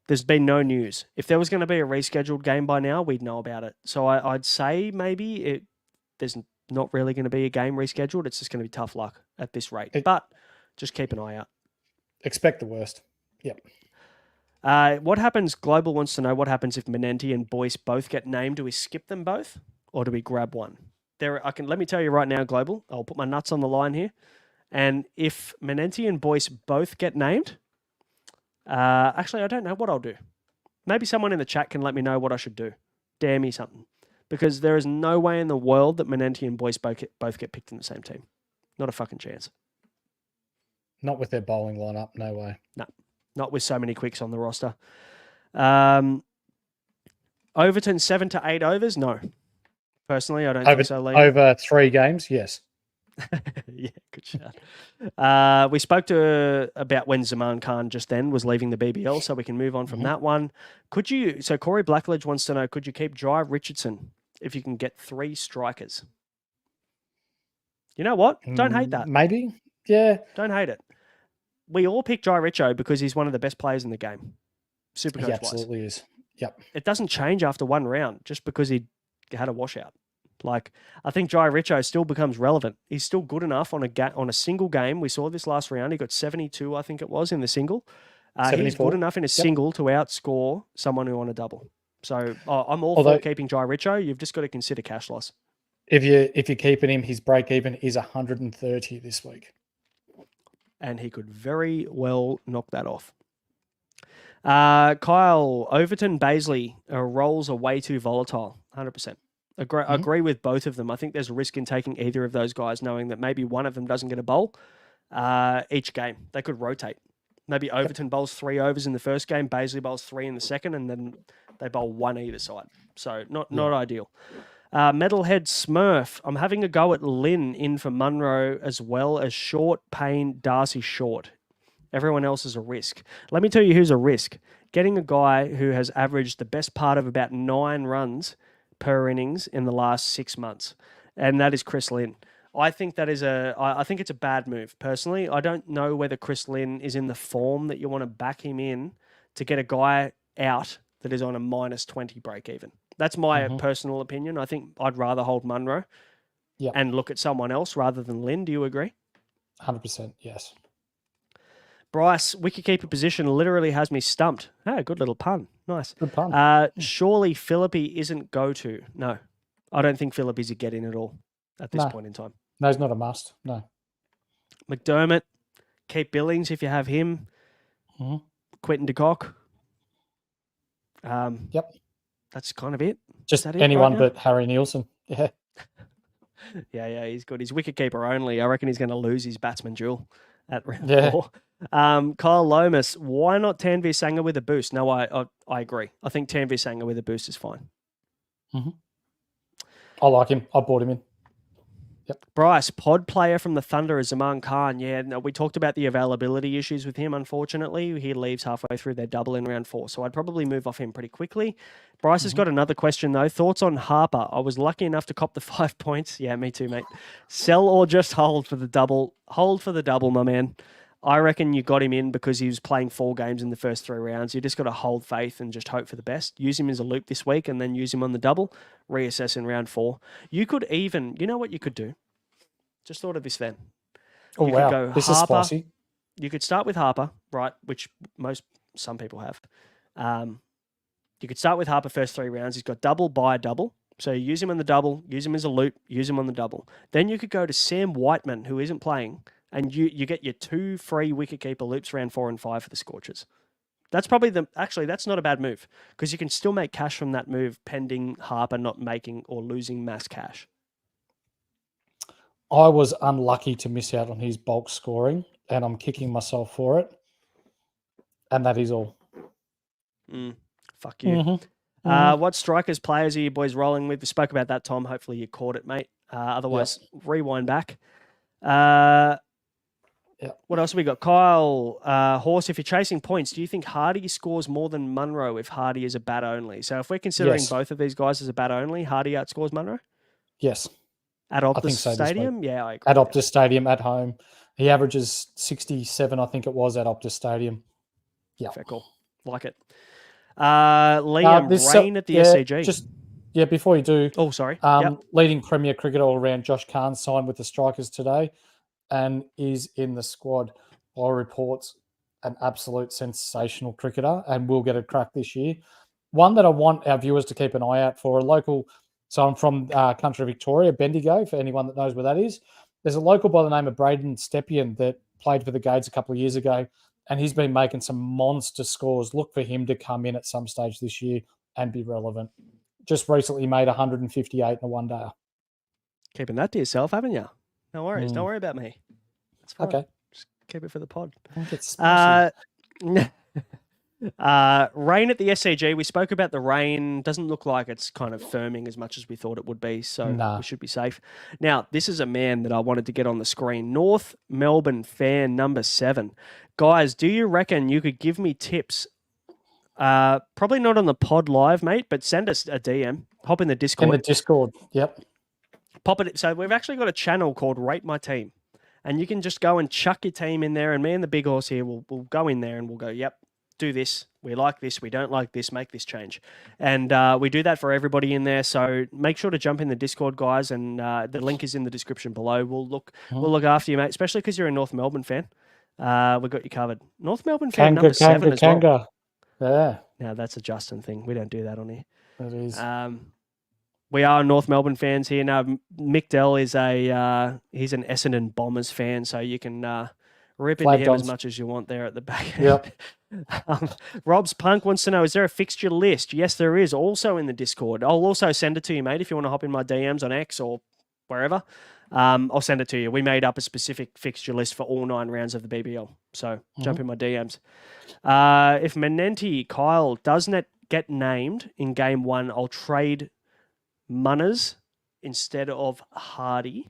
There's been no news. If there was going to be a rescheduled game by now, we'd know about it. So I'd say maybe there's not really going to be a game rescheduled. It's just going to be tough luck at this rate. But just keep an eye out. Expect the worst. Yep. What happens? Global wants to know what happens if Menenti and Boyce both get named. Do we skip them both, or do we grab one? Let me tell you right now, Global. I'll put my nuts on the line here. And if Menenti and Boyce both get named, actually, I don't know what I'll do. Maybe someone in the chat can let me know what I should do. Dare me something, because there is no way in the world that Menenti and Boyce both get picked in the same team. Not a fucking chance. Not with their bowling lineup. No way. No. Not with so many quicks on the roster. Overton 7 to 8 overs? No. Personally, I don't think so, Liam. Over 3 games? Yes. Yeah, good shout. We spoke about when Zaman Khan just then was leaving the BBL, so we can move on from that one. So Corey Blackledge wants to know, could you keep Jai Richardson if you can get 3 strikers? You know what? Don't hate that. Maybe. Yeah. Don't hate it. We all pick Jai Richo because he's one of the best players in the game. Supercoach He absolutely is. Yep. It doesn't change after one round just because he had a washout. Like, I think Jai Richo still becomes relevant. He's still good enough on a single game. We saw this last round. He got 72, I think it was, in the single. He's good enough in a single to outscore someone who on a double. So I'm all for keeping Jai Richo. You've just got to consider cash loss. If you're keeping him, his break even is 130 this week. And he could very well knock that off. Kyle, Overton, Baisley, roles are way too volatile. 100%. Agree with both of them. I think there's a risk in taking either of those guys, knowing that maybe one of them doesn't get a bowl each game. They could rotate. Maybe Overton bowls 3 overs in the first game, Baisley bowls 3 in the second, and then they bowl 1 either side. So not ideal. Metalhead Smurf, I'm having a go at Lynn in for Munro as well as Short, Payne, Darcy Short. Everyone else is a risk. Let me tell you who's a risk. Getting a guy who has averaged the best part of about 9 runs per innings in the last 6 months, and that is Chris Lynn. I think I think it's a bad move. Personally, I don't know whether Chris Lynn is in the form that you want to back him in to get a guy out that is on a -20 break even. That's my personal opinion. I think I'd rather hold Munro and look at someone else rather than Lynn. Do you agree? 100%, yes. Bryce, wicketkeeper position literally has me stumped. Ah, good little pun. Nice. Good pun. Surely Philippe isn't go-to. No, I don't think Philippe's a get-in at all at this point in time. No, he's not a must. No. McDermott, keep Billings if you have him. Quentin de Kock. Yep. That's kind of it. Just anyone but Harry Nielsen. Yeah. Yeah, he's good. He's wicketkeeper only. I reckon he's going to lose his batsman duel at round 4. Kyle Lomas, why not Tanveer Sangha with a boost? No, I agree. I think Tanveer Sangha with a boost is fine. I like him. I bought him in. Yep. Bryce, pod player from the Thunder is Zaman Khan. Yeah, no, we talked about the availability issues with him, unfortunately. He leaves halfway through their double in round 4, so I'd probably move off him pretty quickly. Bryce has got another question, though. Thoughts on Harper? I was lucky enough to cop the 5 points. Yeah, me too, mate. Sell or just hold for the double? Hold for the double, my man. I reckon you got him in because he was playing 4 games in the first 3 rounds. You just got to hold faith and just hope for the best. Use him as a loop this week and then use him on the double. Reassess in round 4. You could even, you know what you could do? Just thought of this then. Oh, you wow. could go this Harper, is spicy. you could start with Harper, right, which some people have. You could start with Harper first 3 rounds. He's got double, buy, double. So you use him on the double, use him as a loop, use him on the double. Then you could go to Sam Whiteman, who isn't playing, and you get your 2 free wicketkeeper loops round 4 and 5 for the Scorchers. That's probably that's not a bad move because you can still make cash from that move pending Harper not making or losing mass cash. I was unlucky to miss out on his bulk scoring, and I'm kicking myself for it. And that is all. Fuck you. What strikers, players are you boys rolling with? We spoke about that, Tom. Hopefully you caught it, mate. Otherwise, rewind back. What else have we got? Kyle, Horse, if you're chasing points, do you think Hardy scores more than Munro if Hardy is a bat only? So if we're considering both of these guys as a bat only, Hardy outscores Munro? Yes. At Optus Stadium? Yeah, I agree. At Optus Stadium, at home. He averages 67, I think it was, at Optus Stadium. Yeah. Fair call. Like it. Liam, Rain at the SCG. Before you do. Oh, sorry. Leading Premier cricketer all around, Josh Khan signed with the Strikers today and is in the squad. By reports, an absolute sensational cricketer and will get a crack this year. One that I want our viewers to keep an eye out for, a local. So I'm from country Victoria, Bendigo, for anyone that knows where that is. There's a local by the name of Braden Stepien that played for the Gades a couple of years ago, and he's been making some monster scores. Look for him to come in at some stage this year and be relevant. Just recently made 158 in a one-dayer. Keeping that to yourself, haven't you? No worries. Don't worry about me. That's fine. Okay. Just keep it for the pod. Rain at the SCG. We spoke about the rain. Doesn't look like it's kind of firming as much as we thought it would be, so we should be safe. Now, this is a man that I wanted to get on the screen. North Melbourne fan number 7. Guys, do you reckon you could give me tips? Probably not on the pod live, mate, but send us a DM. Hop in the Discord. In the Discord, yep. Pop it. So we've actually got a channel called Rate My Team, and you can just go and chuck your team in there, and me and the big horse here will go in there and we'll go, yep, do this. We like this. We don't like this. Make this change. And we do that for everybody in there. So make sure to jump in the Discord, guys, and the link is in the description below. We'll look after you, mate, especially because you're a North Melbourne fan. We've got you covered. North Melbourne fan number 7 as well. Yeah. Now, that's a Justin thing. We don't do that on here. That is. We are North Melbourne fans here. Now, Mick Dell is he's an Essendon Bombers fan, so you can rip into him as much as you want there at the back. Yep. Rob's Punk wants to know, is there a fixture list? Yes, there is, also in the Discord. I'll also send it to you, mate, if you want to hop in my DMs on X or wherever. I'll send it to you. We made up a specific fixture list for all 9 rounds of the BBL. So jump in my DMs. If Menenti, Kyle, doesn't get named in game 1, I'll trade Munners instead of Hardy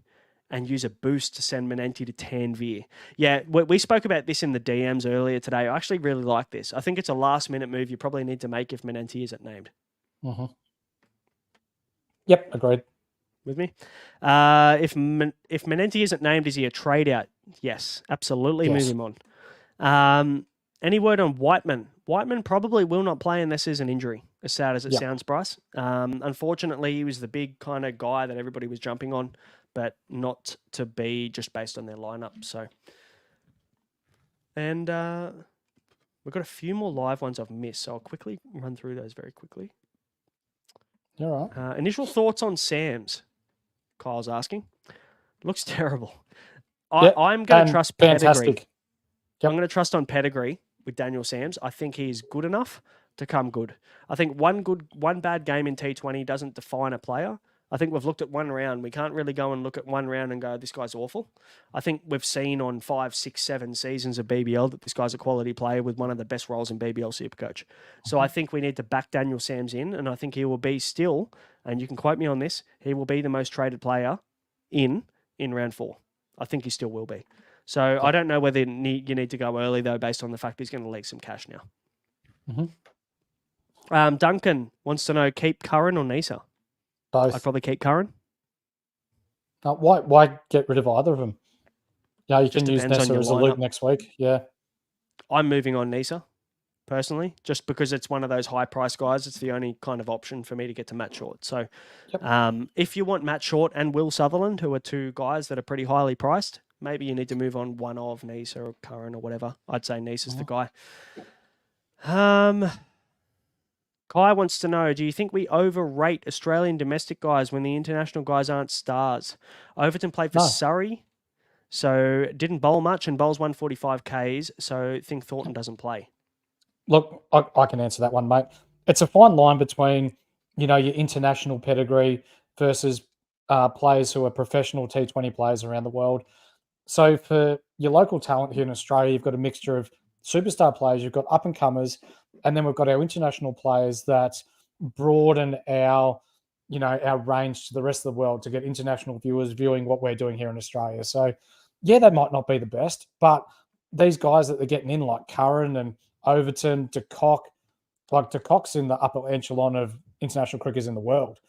and use a boost to send Menenti to Tanvir. Yeah, we spoke about this in the DMs earlier today. I actually really like this. I think it's a last-minute move you probably need to make if Menenti isn't named. Yep, agreed. With me? If Menenti isn't named, is he a trade out? Yes, absolutely. Yes. Move him on. Any word on Whiteman? Whiteman probably will not play unless there's an injury, as sad as it sounds, Bryce. Unfortunately, he was the big kind of guy that everybody was jumping on, but not to be just based on their lineup. So, and we've got a few more live ones I've missed, so I'll quickly run through those very quickly. All right. Initial thoughts on Sam's? Kyle's asking. Looks terrible. I'm going to trust Pedigree. I'm going to trust on Pedigree with Daniel Sams. I think he's good enough to come good. I think one bad game in T20 doesn't define a player. I think we've looked at one round. We can't really go and look at one round and go, this guy's awful. I think we've seen on 5, 6, 7 seasons of BBL that this guy's a quality player with one of the best roles in BBL Supercoach. So I think we need to back Daniel Sams in, and I think he will be still, and you can quote me on this, he will be the most traded player in round 4. I think he still will be. So I don't know whether you need to go early, though, based on the fact he's going to leak some cash now. Duncan wants to know, keep Curran or Nisa? Both. I'd probably keep Curran. Why get rid of either of them? Yeah, you Just can use depends on Nessa your as a lineup. loop next week. Yeah. I'm moving on Nisa, personally, just because it's one of those high-price guys. It's the only kind of option for me to get to Matt Short. So if you want Matt Short and Will Sutherland, who are 2 guys that are pretty highly priced, maybe you need to move on one of Nice or Curran or whatever. I'd say Nice is the guy. Kai wants to know, do you think we overrate Australian domestic guys when the international guys aren't stars? Overton played for Surrey, so didn't bowl much and bowls 145 Ks, so think Thornton doesn't play. Look, I can answer that one, mate. It's a fine line between, your international pedigree versus players who are professional T20 players around the world. So for your local talent here in Australia, you've got a mixture of superstar players, you've got up-and-comers, and then we've got our international players that broaden our range to the rest of the world to get international viewers viewing what we're doing here in Australia. So, yeah, they might not be the best, but these guys that they're getting in, like Curran and Overton, de Kock's in the upper echelon of international cricketers in the world.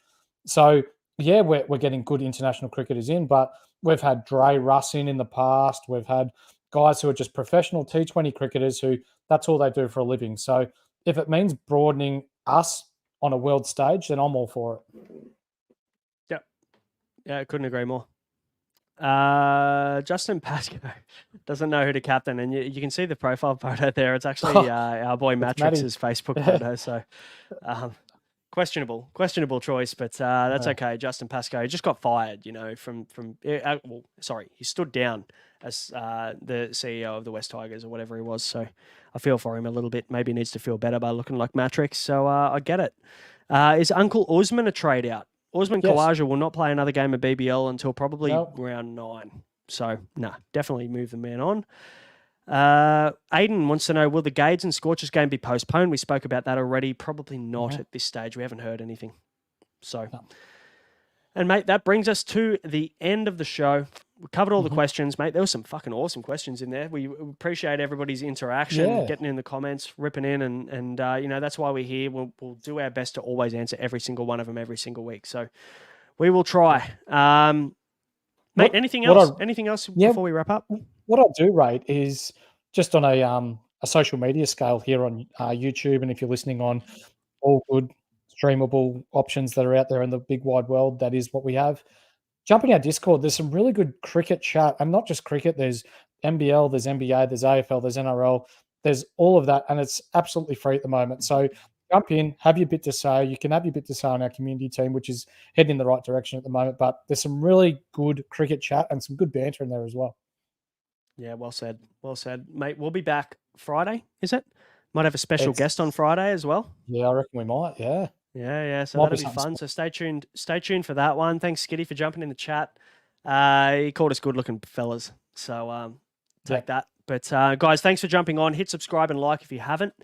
So, yeah, we're getting good international cricketers in, but we've had Dre Russ in the past. We've had guys who are just professional T20 cricketers who that's all they do for a living. So if it means broadening us on a world stage, then I'm all for it. Yep. Yeah, I couldn't agree more. Justin Pascoe doesn't know who to captain, and you can see the profile photo there. It's actually our boy Matrix's Facebook photo. So questionable choice, but that's okay. Justin Pascoe just got fired, he stood down as the CEO of the West Tigers or whatever he was. So I feel for him a little bit. Maybe he needs to feel better by looking like Matrix. So I get it. Is Uncle Usman a trade out? Usman Khawaja will not play another game of BBL until probably round 9. So, definitely move the man on. Aiden wants to know, will the Gades and Scorchers game be postponed? We spoke about that already. Probably not at this stage. We haven't heard anything. So, and mate, that brings us to the end of the show. We covered all the questions, mate. There were some fucking awesome questions in there. We appreciate everybody's interaction, getting in the comments, ripping in, and that's why we're here. We'll do our best to always answer every single one of them every single week. So we will try. Mate, anything else? Anything else before we wrap up? What I do rate is just on a social media scale here on YouTube, and if you're listening on all good streamable options that are out there in the big wide world, that is what we have. Jumping our Discord, there's some really good cricket chat, and not just cricket. There's NBL, there's NBA, there's AFL, there's NRL, there's all of that, and it's absolutely free at the moment. So jump in, have your bit to say. You can have your bit to say on our community team, which is heading in the right direction at the moment. But there's some really good cricket chat and some good banter in there as well. Yeah, well said. Well said. Mate, we'll be back Friday, is it? Might have a special guest on Friday as well. Yeah, I reckon we might, yeah. Yeah. So that'll be fun. So stay tuned for that one. Thanks, Skitty, for jumping in the chat. He called us good-looking fellas. So take that. But guys, thanks for jumping on. Hit subscribe and like if you haven't.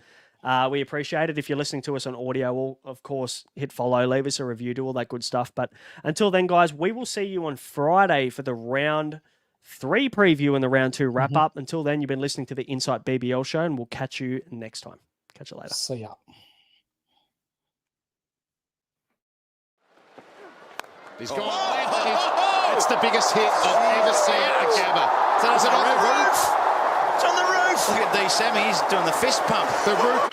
We appreciate it. If you're listening to us on audio, we'll, of course, hit follow, leave us a review, do all that good stuff. But until then, guys, we will see you on Friday for the round 3 preview and the round 2 wrap-up. Until then, you've been listening to the Insight BBL show, and we'll catch you next time. Catch you later. See ya. He's gone left. It's the biggest hit I've ever seen at Gabba. So is it on the roof? It's on the roof. Look at D. Sammy, he's doing the fist pump. The roof.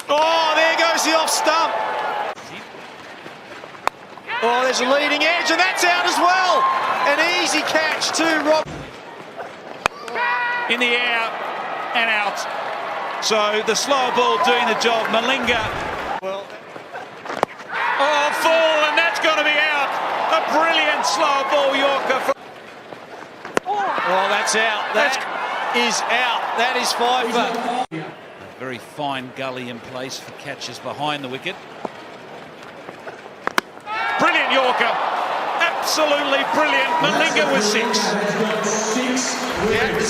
Oh, there goes the off stump. Oh, there's a leading edge, and that's out as well. An easy catch to Rob. In the air and out. So the slower ball doing the job. Malinga. Well. Oh, full, and that's going to be out. A brilliant slow ball Yorker. Oh, that's out. That is out. That is Pfeiffer. A very fine gully in place for catches behind the wicket. Brilliant Yorker. Absolutely brilliant. Malinga with 6.